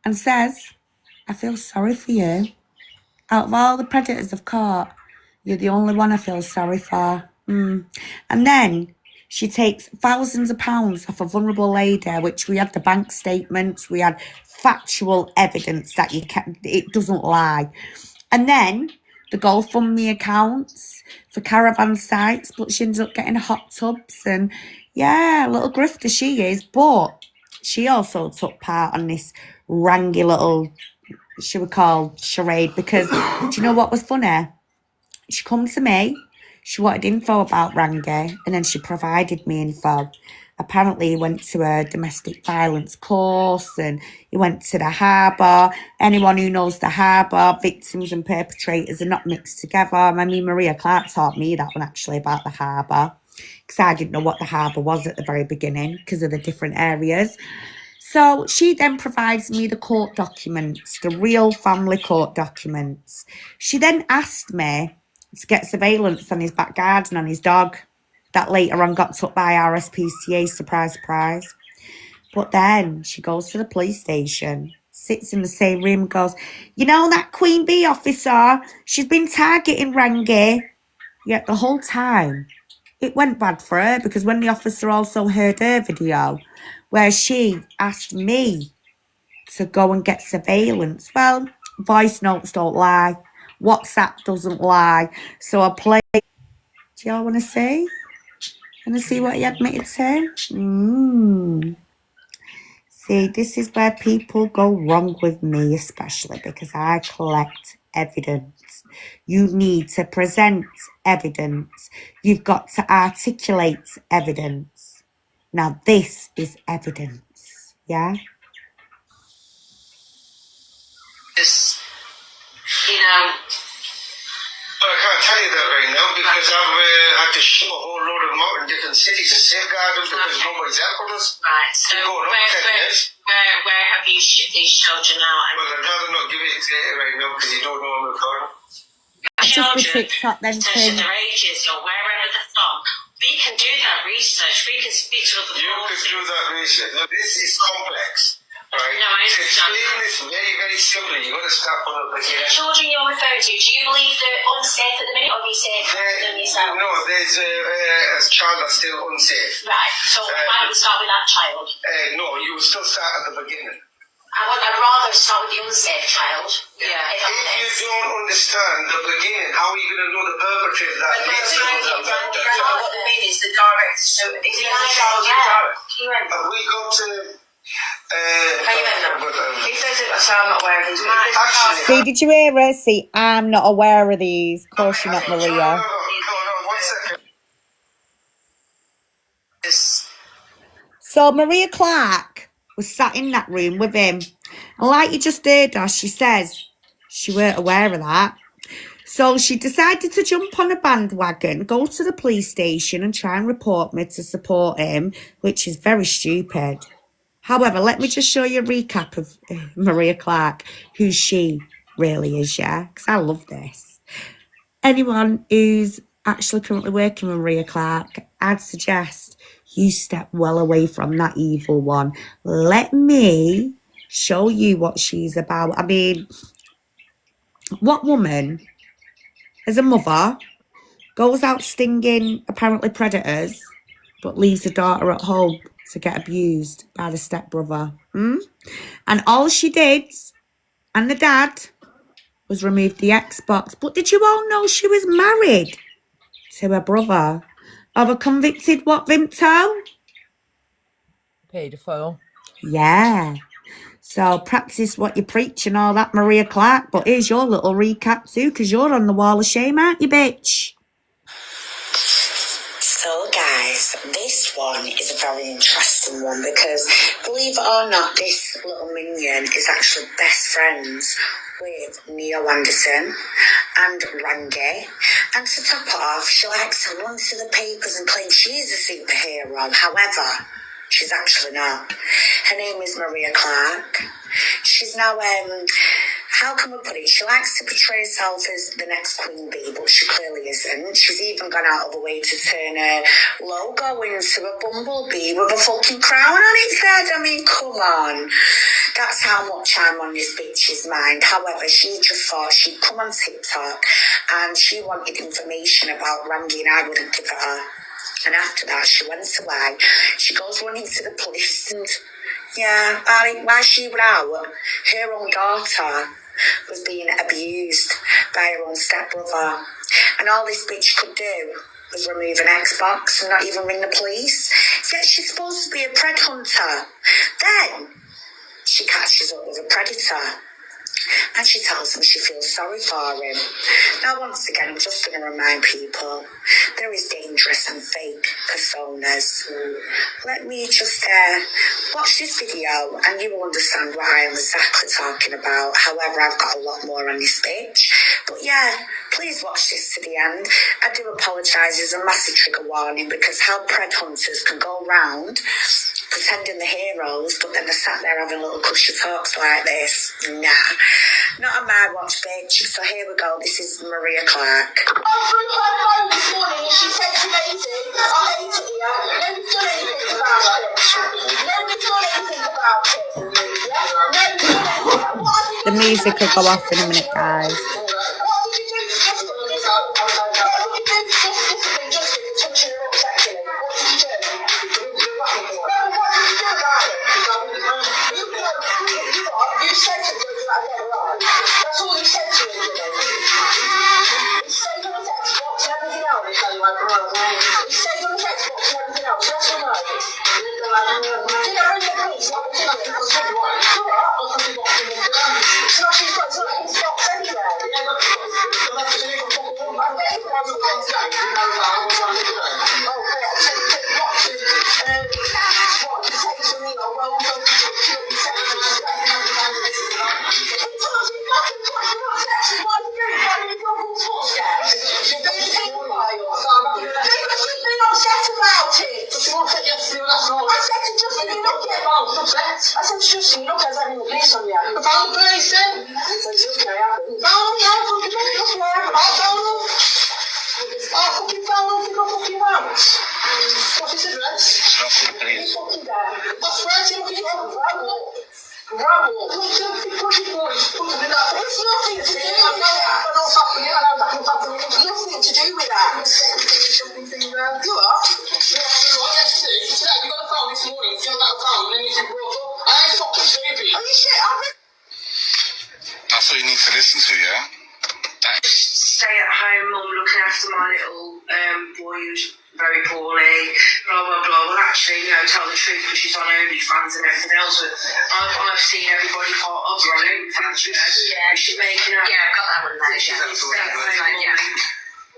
S1: and says, I feel sorry for you. Out of all the predators I've caught, you're the only one I feel sorry for. And then she takes thousands of pounds off a vulnerable lady, which we had the bank statements, we had factual evidence that it doesn't lie. And then the GoFundMe accounts for caravan sites, but she ends up getting hot tubs and yeah, little grifter she is, but she also took part on this rangy little, she would call charade, because do you know what was funny? She come to me, she wanted info about Rangi, and then she provided me info. Apparently he went to a domestic violence course and he went to the harbour. Anyone who knows the harbour, victims and perpetrators are not mixed together. I mean, Maria Clark taught me that one actually about the harbour, because I didn't know what the harbour was at the very beginning because of the different areas. So she then provides me the court documents, the real family court documents. She then asked me to get surveillance on his back garden on his dog that later on got took by RSPCA, surprise, surprise. But then she goes to the police station, sits in the same room and goes, you know that Queen Bee officer, she's been targeting Rangi. Yet the whole time it went bad for her, because when the officer also heard her video where she asked me to go and get surveillance. Well, voice notes don't lie. WhatsApp doesn't lie. So I play. Do y'all want to see? Want to see what he admitted to? See, this is where people go wrong with me, especially because I collect evidence. You need to present evidence. You've got to articulate evidence. Now, this is evidence. Yeah?
S5: You know,
S6: I can't tell you that right now because I've had to ship a whole load of them out in different cities to safeguard them because nobody's helping us.
S5: right, so where have you shipped these children out?
S6: Well, I'd rather not give it to you right now because you don't know I'm recording.
S1: Just the TikTok then,
S5: Children, their ages or wherever they're from. We can do that research. We can speak to other
S6: You could do that research. Now, this is complex. Right.
S5: No, I
S6: to
S5: understand.
S6: explain this very, very simply, you've got to start putting up the
S5: The children you're referring to, do you believe they're unsafe at the minute, or do you say them yourself?
S6: No, there's a child that's still unsafe.
S5: Right, so why don't we start with that child?
S6: No, you will still start at the beginning.
S5: I'd rather start with the unsafe child.
S6: Yeah. If you don't understand the beginning, how are you going to know the perpetrator that leads to the
S5: what they mean is the direct. So if you
S6: have we got to...
S1: See, did you hear her? See, I'm not aware of these. Of course you're not, Maria.
S6: No, 1 second.
S1: So Maria Clark was sat in that room with him. And like you just heard her, she says she weren't aware of that. So she decided to jump on a bandwagon, go to the police station and try and report me to support him, which is very stupid. However, let me just show you a recap of Maria Clark, who she really is, yeah? Because I love this. Anyone who's actually currently working with Maria Clark, I'd suggest you step well away from that evil one. Let me show you what she's about. I mean, what woman, as a mother, goes out stinging apparently predators, but leaves her daughter at home to get abused by the stepbrother? And all she did, and the dad, was remove the Xbox. But did you all know she was married to her brother of a convicted what, Vimto?
S2: Paedophile.
S1: Yeah. So practice what you preach and all that, Maria Clark. But here's your little recap too, because you're on the wall of shame, aren't you, bitch?
S5: So guys, this one is a very interesting one because, believe it or not, this little minion is actually best friends with Neo Anderson and Randy. And to top it off, she likes to run to the papers and claim she's a superhero. However, she's actually not. Her name is Maria Clark. She's now, how can we put it? She likes to portray herself as the next Queen Bee, but she clearly isn't. She's even gone out of her way to turn her logo into a bumblebee with a fucking crown on its head. I mean, come on. That's how much I'm on this bitch's mind. However, she just thought she'd come on TikTok and she wanted information about Randy and I wouldn't give it her. And after that, she went away. She goes running to the police and, yeah, while she was out, her own daughter was being abused by her own stepbrother. And all this bitch could do was remove an Xbox and not even ring the police. Yet she's supposed to be a pred hunter. Then she catches up with a predator. And she tells him she feels sorry for him. Now, once again, I'm just going to remind people, there is dangerous and fake personas. Let me just watch this video and you will understand what I am exactly talking about. However, I've got a lot more on this bitch. But yeah, please watch this to the end. I do apologise, there's a massive trigger warning because how pred hunters can go round pretending the heroes, but then they're sat there having little cushy talks like this. Nah, not on my watch, bitch. So here we go. This is Maria Clark.
S10: I threw her phone this morning and she said she hates it. I hate it here. Nobody's done anything about it. Nobody's done anything about it. Yeah? Nobody's done anything. What have you
S1: The
S10: done?
S1: music will go off in a minute, guys.
S10: What did you do to Justin? What did you do to Justin for touching her up sexually? What did you do? No, what did you do about it? You Yeah, well, look at I said, Justin, look, there's having the police on you. I found the police then. I said, okay, I haven't. Found them, yeah, fucking me, look, I haven't. I found them. I fucking found them, think I fucking want. What's his address? He's fucking there. That's right, look at you. Ramble. Look, push it forward. It's nothing to do with that. I know what's happening. I know what's happening. It's nothing to do with that. You are? Yeah, yes, see. You got a phone this morning. You got a phone, and then you brought up. I ain't fucking stupid. Are you shit?
S7: That's what you need to listen to, yeah?
S5: Stay at home mum looking after my little boy who's very poorly, blah blah blah. Well, actually, tell the truth, because she's on OnlyFans and everything else. But I've seen everybody part of her on OnlyFans. Yeah, she's making out. Yeah, I've got that one there. She's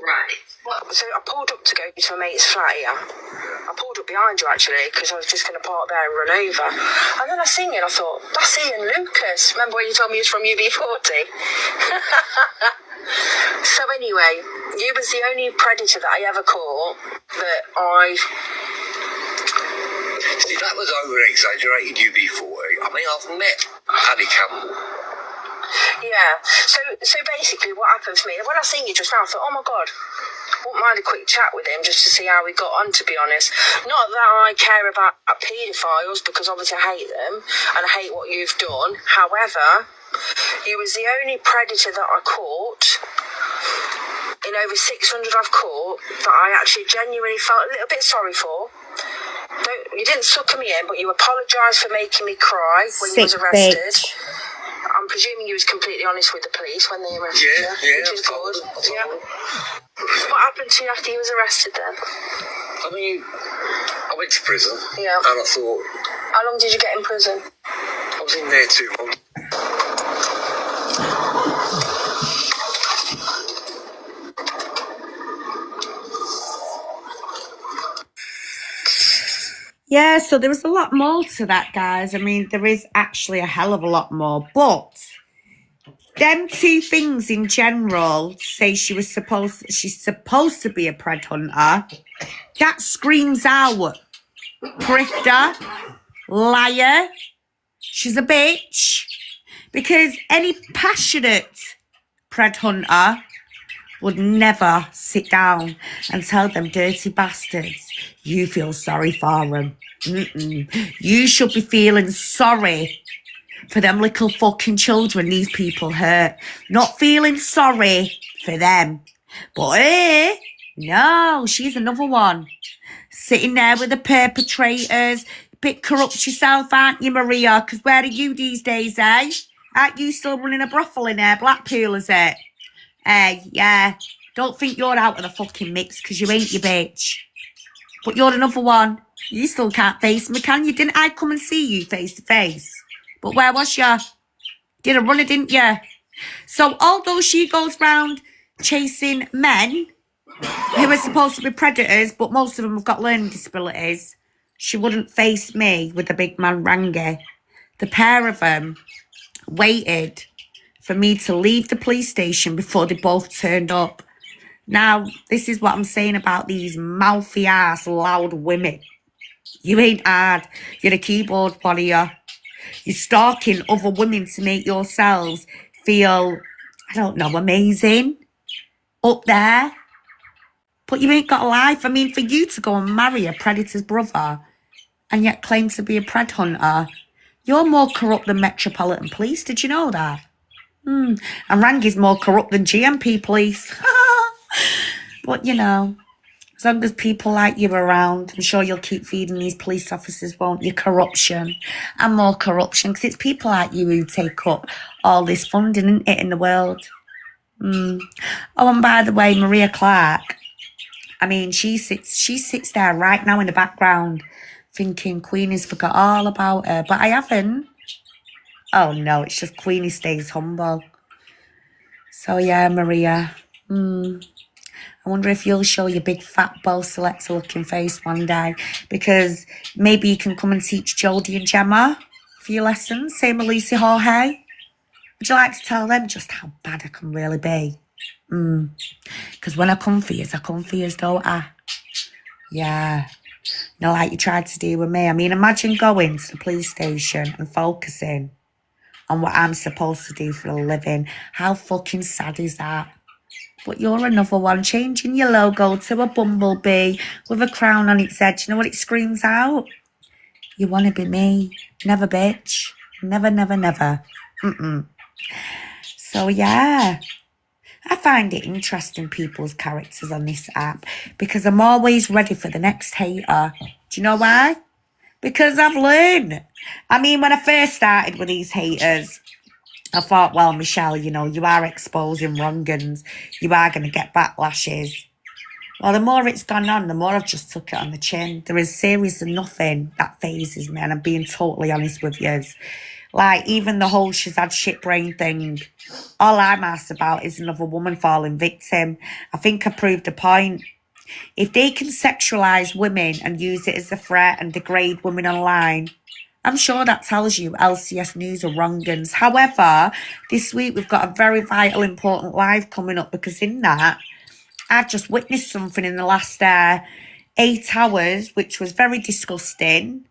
S5: right. So I pulled up to go to my mate's flat here. I pulled up behind you actually because I was just going to park there and run over. And then I seen you and I thought, that's Ian Lucas. Remember when you told me he was from UB40? So anyway, you was the only predator that I ever caught that I...
S11: See, that was over-exaggerated UB40. I mean, I've met Paddy Campbell.
S5: Yeah, so basically what happened for me, when I seen you just now, I thought, oh my God, wouldn't mind a quick chat with him just to see how we got on, to be honest. Not that I care about paedophiles, because obviously I hate them, and I hate what you've done. However, you was the only predator that I caught, in over 600 I've caught, that I actually genuinely felt a little bit sorry for. You didn't sucker me in, but you apologised for making me cry when you was arrested.
S1: Bitch.
S5: I'm presuming you was completely honest with the police when they arrested you, which is good. Yeah. What happened to you after you was arrested then?
S11: I mean, I went to prison.
S5: Yeah.
S11: And I thought...
S5: How long did you get in prison?
S11: I was in there 2 months.
S1: Yeah, so there was a lot more to that, guys. I mean, there is actually a hell of a lot more. But them two things in general, to say she's supposed to be a pred hunter, that screams out grifter, liar. She's a bitch. Because any passionate pred hunter would never sit down and tell them dirty bastards you feel sorry for them. You should be feeling sorry for them little fucking children these people hurt. Not feeling sorry for them. But no, she's another one. Sitting there with the perpetrators. Bit corrupt yourself, aren't you, Maria? Because where are you these days, eh? Aren't you still running a brothel in there? Blackpool, is it? Hey, yeah. Don't think you're out of the fucking mix, because you ain't, you bitch. But you're another one. You still can't face me, can you? Didn't I come and see you face to face? But where was you? Did a runner, didn't you? So although she goes round chasing men who are supposed to be predators, but most of them have got learning disabilities, she wouldn't face me with the big man Rangi. The pair of them waited for me to leave the police station before they both turned up. Now, this is what I'm saying about these mouthy ass loud women. You ain't hard. You're a keyboard warrior. You're stalking other women to make yourselves feel, I don't know, amazing. Up there. But you ain't got a life. I mean, for you to go and marry a predator's brother and yet claim to be a pred hunter, you're more corrupt than Metropolitan Police. Did you know that? And Rangi's more corrupt than GMP Police. But, you know, as long as people like you around, I'm sure you'll keep feeding these police officers, won't you? Corruption and more corruption, because it's people like you who take up all this funding, isn't it, in the world? Oh, and by the way, Maria Clark, I mean, she sits there right now in the background thinking Queenie's forgot all about her, but I haven't. Oh, no, it's just Queenie stays humble. So, yeah, Maria, I wonder if you'll show your big fat bow selector looking face one day, because maybe you can come and teach Jodie and Gemma for your lessons. Same with Lucy Jorge. Would you like to tell them just how bad I can really be? Because when I come for yous, don't I? Yeah. You know, like you tried to do with me. I mean, imagine going to the police station and focusing on what I'm supposed to do for a living. How fucking sad is that? But you're another one, changing your logo to a bumblebee with a crown on its head. You know what it screams out? You want to be me. Never, bitch. Never, never, never. So, yeah. I find it interesting, people's characters on this app, because I'm always ready for the next hater. Do you know why? Because I've learned. I mean, when I first started with these haters, I thought, well, Michelle, you know, you are exposing wrong uns. You are going to get backlashes. Well, the more it's gone on, the more I've just took it on the chin. There is seriously nothing that phases me, and I'm being totally honest with you. Like, even the whole she's had shit brain thing, all I'm asked about is another woman falling victim. I think I proved a point. If they can sexualise women and use it as a threat and degrade women online, I'm sure that tells you LCS News are wrong uns. However, this week we've got a very vital, important live coming up, because in that, I've just witnessed something in the last 8 hours, which was very disgusting.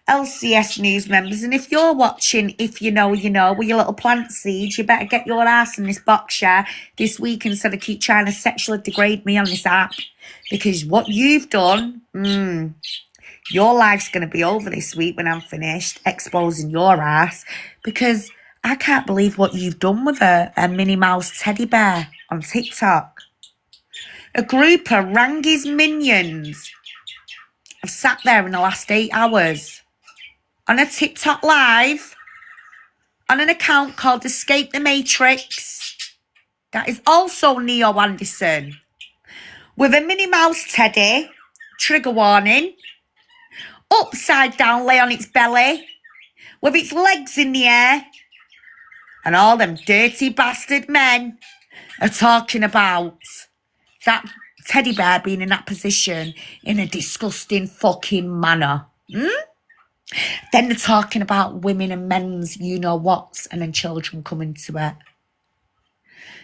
S1: LCS News members, and if you're watching, if you know, with your little plant seeds, you better get your ass in this box, yeah, this week, instead of keep trying to sexually degrade me on this app. Because what you've done, your life's going to be over this week when I'm finished exposing your ass, because I can't believe what you've done with a Minnie Mouse teddy bear on TikTok. A grouper rang his minions. I've sat there in the last 8 hours on a TikTok live on an account called Escape the Matrix. That is also Neo Anderson. With a Minnie Mouse teddy, trigger warning, upside down, lay on its belly, with its legs in the air. And all them dirty bastard men are talking about that teddy bear being in that position in a disgusting fucking manner. Then they're talking about women and men's you-know-whats, and then children coming to it.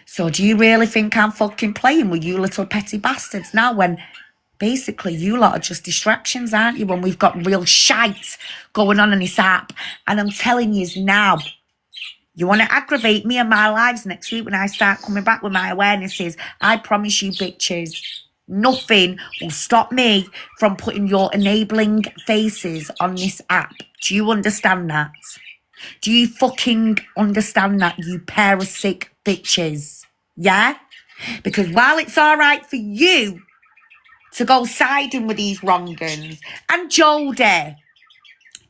S1: So do you really think I'm fucking playing with you little petty bastards now, when basically you lot are just distractions, aren't you, when we've got real shite going on in this app? And I'm telling you now, you want to aggravate me and my lives next week when I start coming back with my awarenesses, I promise you, bitches, nothing will stop me from putting your enabling faces on this app. Do you understand that? Do you fucking understand that, you pair of sick bitches? Yeah? Because while it's all right for you to go siding with these wrong-uns, and Jodie,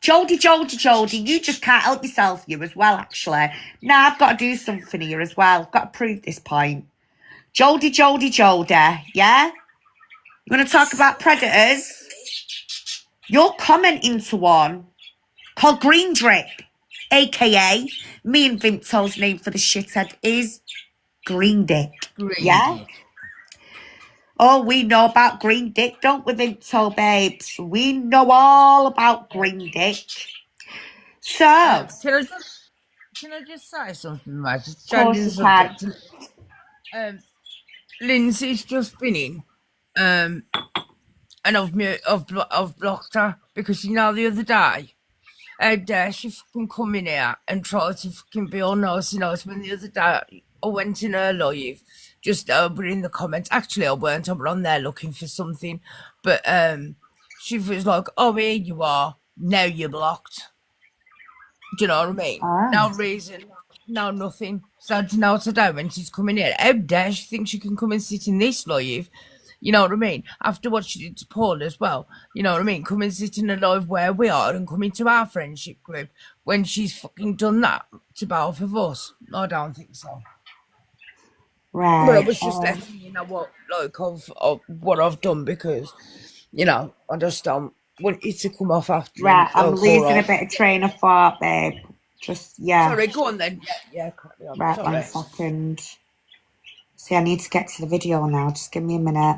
S1: you just can't help yourself, you as well, actually. Now I've got to do something here as well. I've got to prove this point. Jodie, yeah? You want to talk about predators? You're commenting to one called Green Drip, a.k.a. me and Vimto's name for the shithead is Green Dick. Yeah? Oh, we know about Green Dick, don't we, Vimto, babes? We know all about Green Dick. So,
S2: Can I just say something, mate? Just
S1: of course
S2: changing the
S1: you can.
S2: subject. Lindsay's just been in, and I've blocked her, because you know the other day, how dare she fucking come in here and try to fucking be all nice when the other day I went in her live, just over in the comments. Actually, I weren't. I was on there looking for something, but she was like, "Oh, here you are. Now you're blocked." Do you know what I mean? No reason, no nothing. So do you know today when she's coming in, how dare she think she can come and sit in this live? You know what I mean? After what she did to Paul as well. You know what I mean? Come and sit in a live where we are and come into our friendship group when she's fucking done that to both of us. I don't think so.
S1: Right.
S2: But I was just letting you know what, like, of what I've done, because, you know, I just don't want it to come off after.
S1: Right, I'm losing a bit of train of thought, babe. Just, yeah.
S2: Sorry, go on then. Yeah, carry on.
S1: Right,
S2: Sorry.
S1: 1 second. See, I need to get to the video now. Just give me a minute.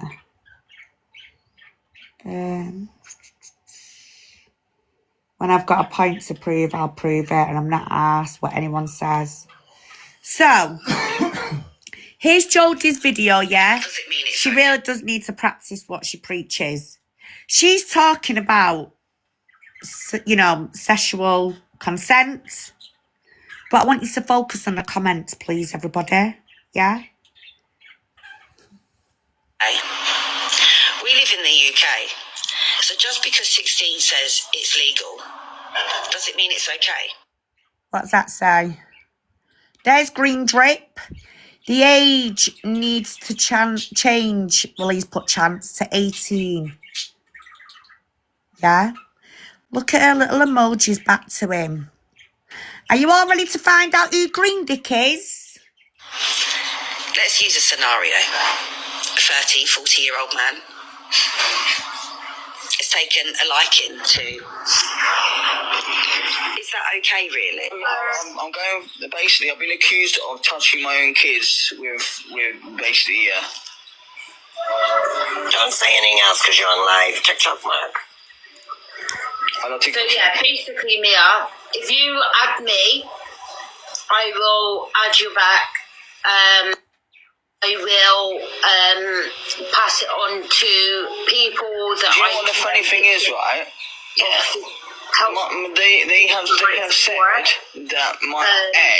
S1: When I've got a point to prove, I'll prove it, and I'm not asked what anyone says. So, here's Jodie's video, yeah? She really does need to practice what she preaches. She's talking about, you know, sexual consent. But I want you to focus on the comments, please, everybody. Yeah?
S5: We live in the UK, so just because 16 says it's legal, does it mean it's okay?
S1: What's that say? There's Green Drip. The age needs to change. Well, he's put chance to 18. Yeah? Look at her little emojis back to him. Are you all ready to find out who Green Dick is?
S5: Let's use a scenario. A 30, 40-year-old man has taken a liking to... Is that okay, really?
S6: I'm going. Basically, I've been accused of touching my own kids with basically.
S5: Don't say anything else because you're on live TikTok, Mark.
S8: So yeah, basically, Mia, if you add me, I will add you back. I will pass it on to people that
S6: Do you know what the funny thing is, right?
S8: Yeah.
S6: They have said that my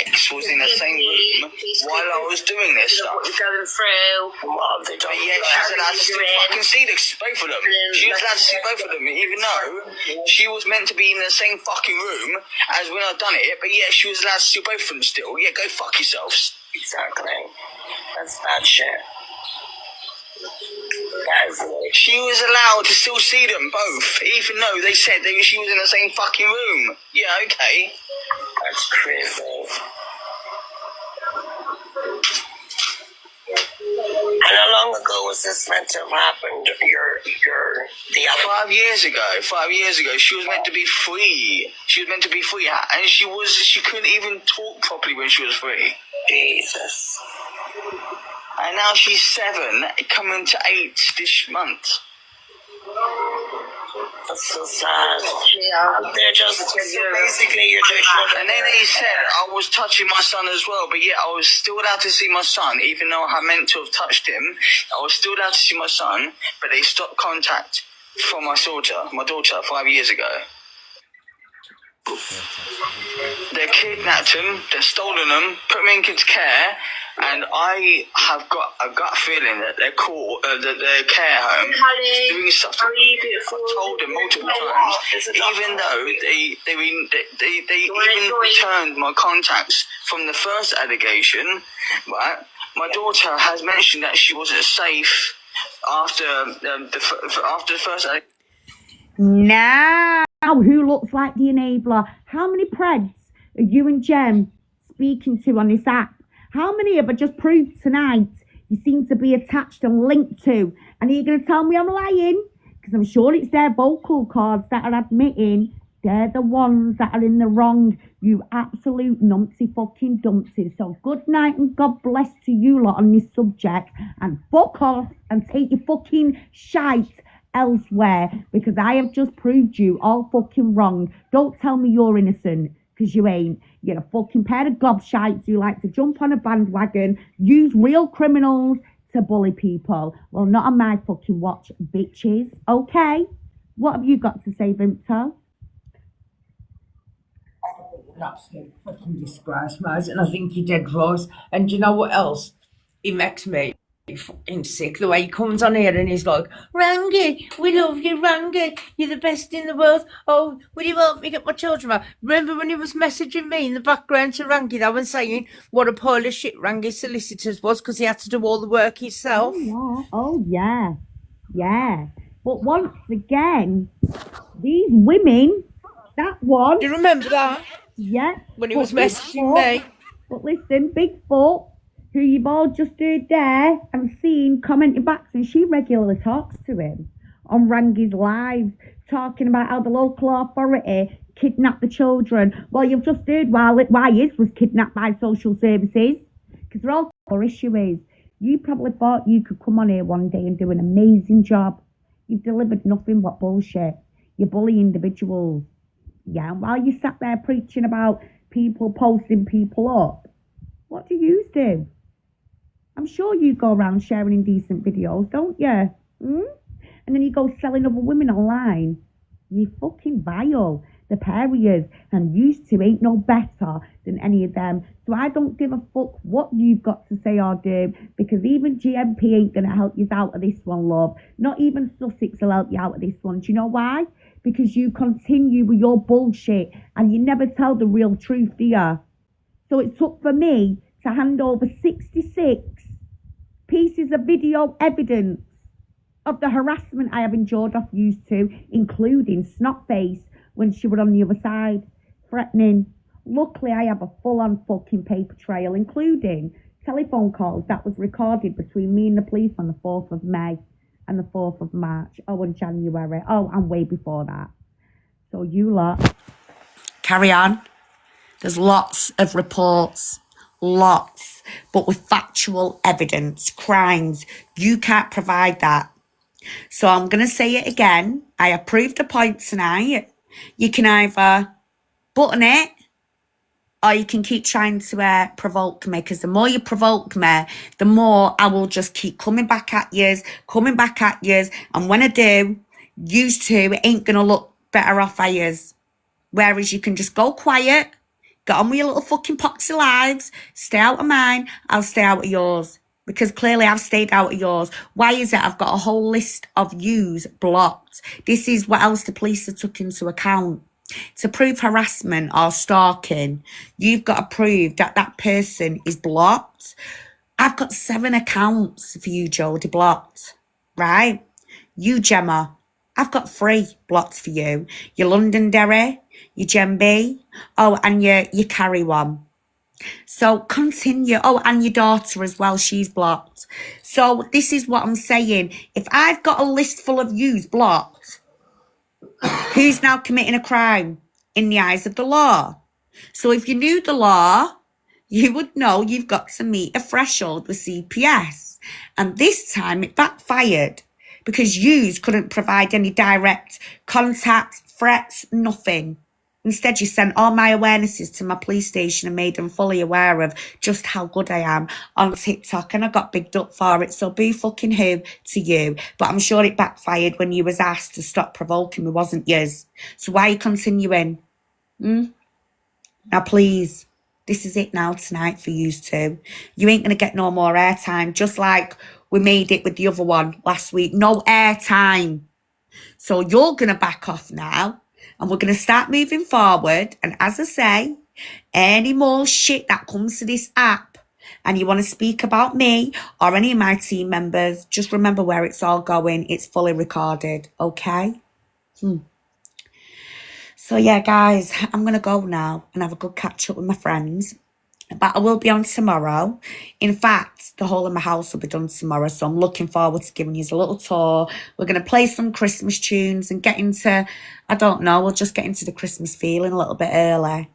S6: ex was in the same room while I was doing this stuff.
S8: What you're going through.
S6: But yet she's allowed to still fucking see both of them. She was allowed to see both of them, even though she was meant to be in the same fucking room as when I'd done it. But yeah, she was allowed to see both of them still. Yeah, go fuck yourselves.
S5: Exactly. That's bad shit.
S6: She was allowed to still see them both, even though they said she was in the same fucking room. Yeah, okay.
S5: That's crazy. And how long ago was this meant to have happened? The
S6: 5 years ago. 5 years ago, she was meant to be free. She was meant to be free, and she couldn't even talk properly when she was free.
S5: Jesus.
S6: And now she's 7, coming to 8 this month.
S5: That's so sad. Yeah. They're just basically you're just.
S6: And then he said I was touching my son as well, but yeah, I was still allowed to see my son, even though I meant to have touched him. I was still allowed to see my son, but they stopped contact from my daughter 5 years ago. They kidnapped him, they've stolen him, put him in kids' care, and I have got a gut feeling that their care home is doing stuff. I've told them multiple times, even though they even returned my contacts from the first allegation. Right, my daughter has mentioned that she wasn't safe after the first allegation.
S1: Now, who looks like the enabler? How many preds are you and Jem speaking to on this app? How many have I just proved tonight you seem to be attached and linked to? And are you going to tell me I'm lying? Because I'm sure it's their vocal cords that are admitting they're the ones that are in the wrong. You absolute numpty fucking dumpty. So good night and God bless to you lot on this subject. And fuck off and take your fucking shite elsewhere, because I have just proved you all fucking wrong. Don't tell me you're innocent, because you ain't. You're a fucking pair of gobshites who like to jump on a bandwagon, use real criminals to bully people. Well, not on my fucking watch, bitches. Okay? What have you got to say, Vimto?
S2: An absolute fucking disgrace, mate, and I think you're dead right. And do you know what else? It makes me fucking sick, the way he comes on here and he's like, Rangi, we love you, Rangi, you're the best in the world. Oh, will you help me get my children back? Remember when he was messaging me in the background to Rangi, that was saying what a pile of shit Rangi's solicitors was because he had to do all the work himself.
S1: Oh yeah. But once again, these women, that one.
S2: Do you remember that?
S1: Yeah.
S2: When he was messaging me.
S1: But listen, Bigfoot, who you've all just heard there and seen commenting back to, she regularly talks to him on Rangi's lives, talking about how the local authority kidnapped the children. Well, you've just heard why his was kidnapped by social services, because they're all core issue is. You probably thought you could come on here one day and do an amazing job. You've delivered nothing but bullshit. You bully individuals. Yeah, and while you sat there preaching about people posting people up, what do you do? I'm sure you go around sharing indecent videos, don't you? And then you go selling other women online. You fucking vile. The pair of yous, and used to ain't no better than any of them. So I don't give a fuck what you've got to say or do, because even GMP ain't going to help you out of this one, love. Not even Sussex will help you out of this one. Do you know why? Because you continue with your bullshit and you never tell the real truth, do you? So it took for me to hand over 66 pieces of video evidence of the harassment I have endured off used to, including Snotface when she was on the other side, threatening. Luckily, I have a full-on fucking paper trail, including telephone calls that was recorded between me and the police on the 4th of May and the 4th of March. Oh, and January. Oh, and way before that. So you lot, carry on. There's lots of reports, lots, but with factual evidence, crimes. You can't provide that. So I'm going to say it again. I approved a point tonight. You can either button it, or you can keep trying to provoke me, because the more you provoke me, the more I will just keep coming back at yous. And when I do, yous two ain't going to look better off at yous. Whereas you can just go quiet, get on with your little fucking poxy lives, stay out of mine, I'll stay out of yours. Because clearly I've stayed out of yours. Why is it I've got a whole list of yous blocked? This is what else the police have took into account. To prove harassment or stalking, you've got to prove that that person is blocked. I've got 7 accounts for you, Jodie, blocked. Right? You, Gemma, I've got 3 blocked for you. Your Londonderry, your Gem B, oh, and your Carry one. So continue. Oh, and your daughter as well, she's blocked. So this is what I'm saying. If I've got a list full of yous blocked, who's now committing a crime in the eyes of the law? So if you knew the law, you would know you've got to meet a threshold with CPS. And this time it backfired because yous couldn't provide any direct contact, threats, nothing. Instead, you sent all my awarenesses to my police station and made them fully aware of just how good I am on TikTok, and I got bigged up for it. So boo fucking who to you. But I'm sure it backfired when you was asked to stop provoking me, wasn't yous? So why are you continuing? Now, please, this is it now tonight for yous two. You ain't going to get no more airtime, just like we made it with the other one last week. No airtime. So you're going to back off now. And we're going to start moving forward. And as I say, any more shit that comes to this app and you want to speak about me or any of my team members, just remember where it's all going. It's fully recorded, okay? So yeah, guys, I'm going to go now and have a good catch up with my friends. But I will be on tomorrow. In fact, the whole of my house will be done tomorrow. So I'm looking forward to giving you a little tour. We're going to play some Christmas tunes and get into, I don't know, we'll just get into the Christmas feeling a little bit early.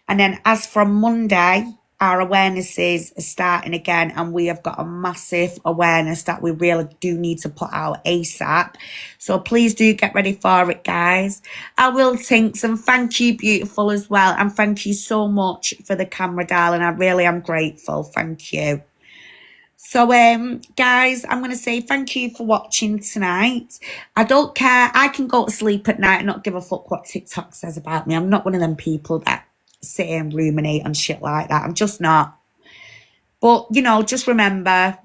S1: And then as from Monday, our awarenesses are starting again, and we have got a massive awareness that we really do need to put out ASAP. So please do get ready for it, guys. I will, Tinks, and thank you, beautiful, as well. And thank you so much for the camera, darling. I really am grateful. Thank you. So, guys, I'm going to say thank you for watching tonight. I don't care. I can go to sleep at night and not give a fuck what TikTok says about me. I'm not one of them people that sit and ruminate on shit like that. I'm just not. But, you know, just remember,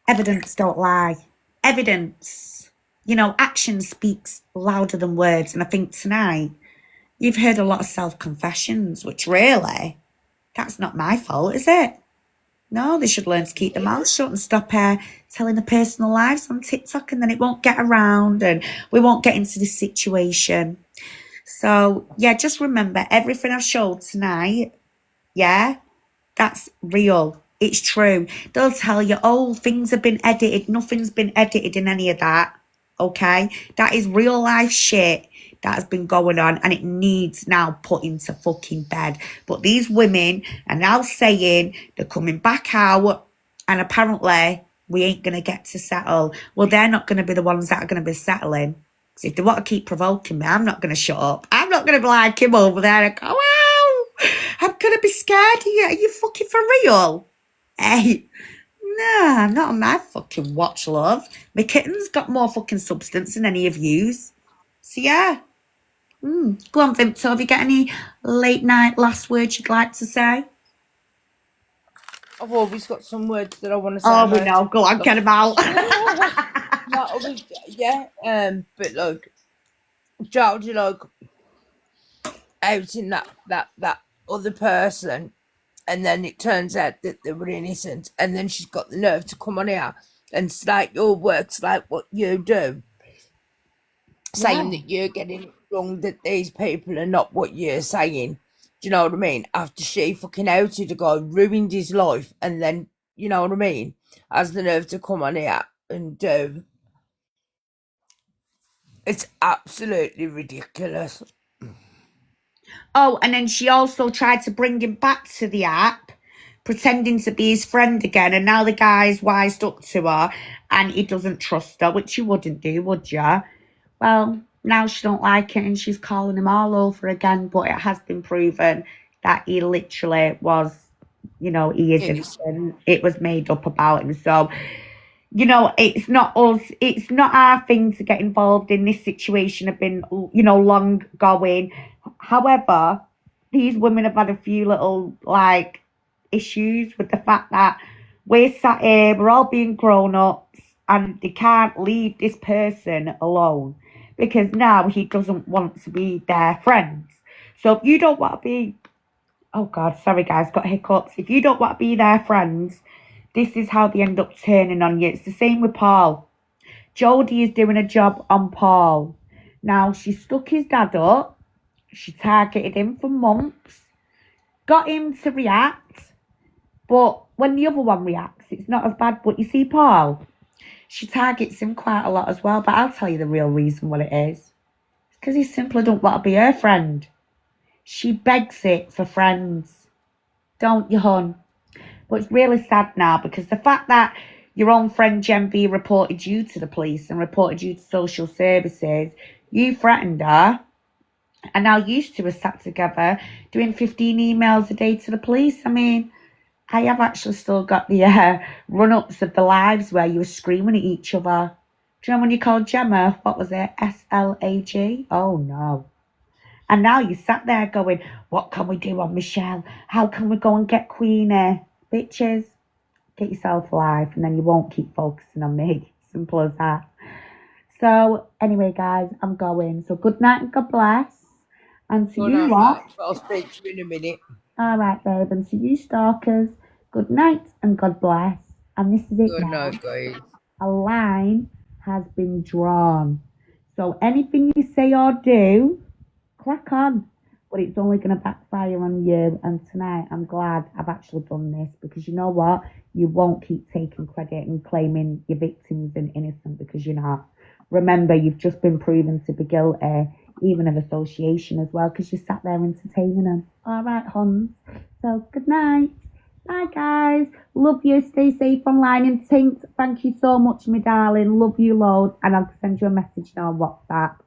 S1: evidence don't lie. Evidence, you know, action speaks louder than words. And I think tonight you've heard a lot of self-confessions, which really, that's not my fault, is it? No, they should learn to keep their mouths shut and stop telling their personal lives on TikTok, and then it won't get around and we won't get into this situation. So, yeah, just remember everything I've showed tonight, yeah, that's real. It's true. They'll tell you, oh, things have been edited. Nothing's been edited in any of that, okay? That is real life shit that has been going on, and it needs now put into fucking bed. But these women are now saying they're coming back out, and apparently we ain't going to get to settle. Well, they're not going to be the ones that are going to be settling. Because if they want to keep provoking me, I'm not going to shut up. I'm not going to be like him over there and go, wow, I'm going to be scared of you. Are you fucking for real? Hey, Nah, not on my fucking watch, love. My kitten's got more fucking substance than any of yous. So yeah. Go on, Vimto. Have you got any late night last words you'd like to say?
S2: I've always got some words that I want to say.
S1: Oh, we
S2: mate.
S1: know. Go on, get them out.
S2: No, but like, Georgie, like, outing that other person, and then it turns out that they were innocent, and then she's got the nerve to come on here and slate your works like what you do, saying that you're getting it wrong, that these people are not what you're saying. Do you know what I mean? After she fucking outed a guy, ruined his life, and then, you know what I mean, has the nerve to come on here and do. It's absolutely ridiculous.
S1: Oh, and then she also tried to bring him back to the app, pretending to be his friend again, and now the guy's wised up to her and he doesn't trust her, which you wouldn't do, would you? Well, now she don't like it and she's calling him all over again, but it has been proven that he literally was, he is innocent. It was made up about him. So, it's not us, it's not our thing to get involved in this situation. Have been, long going. However, these women have had a few little, issues with the fact that we're sat here, we're all being grown-ups, and they can't leave this person alone because now he doesn't want to be their friends. So if you don't want to be, oh God, sorry guys, got hiccups. If you don't want to be their friends, this is how they end up turning on you. It's the same with Paul. Jodie is doing a job on Paul. Now, she stuck his dad up. She targeted him for months. Got him to react. But when the other one reacts, it's not as bad. But you see, Paul, she targets him quite a lot as well. But I'll tell you the real reason what it is. It's because he simply don't want to be her friend. She begs it for friends. Don't you, hon? But it's really sad now because the fact that your own friend Jen B reported you to the police and reported you to social services, you threatened her, and now you two are sat together doing 15 emails a day to the police. I mean, I have actually still got the run-ups of the lives where you were screaming at each other. Do you know when you called Gemma, what was it, SLAG? Oh, no. And now you sat there going, what can we do on Michelle? How can we go and get Queenie? Bitches, get yourself a life and then you won't keep focusing on me. Simple as that. So, anyway, guys, I'm going. So, good night and God bless. And to you lot.
S2: I'll speak to you in a minute.
S1: All right, babe. And to you stalkers, good night and God bless. And this is it
S2: Good
S1: now.
S2: night, guys.
S1: A line has been drawn. So, anything you say or do, crack on. But it's only going to backfire on you. And tonight, I'm glad I've actually done this because you know what? You won't keep taking credit and claiming your victims and innocent because you're not. Remember, you've just been proven to be guilty, even of association as well, because you sat there entertaining them. All right, Hans. So, good night. Bye, guys. Love you. Stay safe online. And Tink, thank you so much, my darling. Love you loads. And I'll send you a message now on WhatsApp.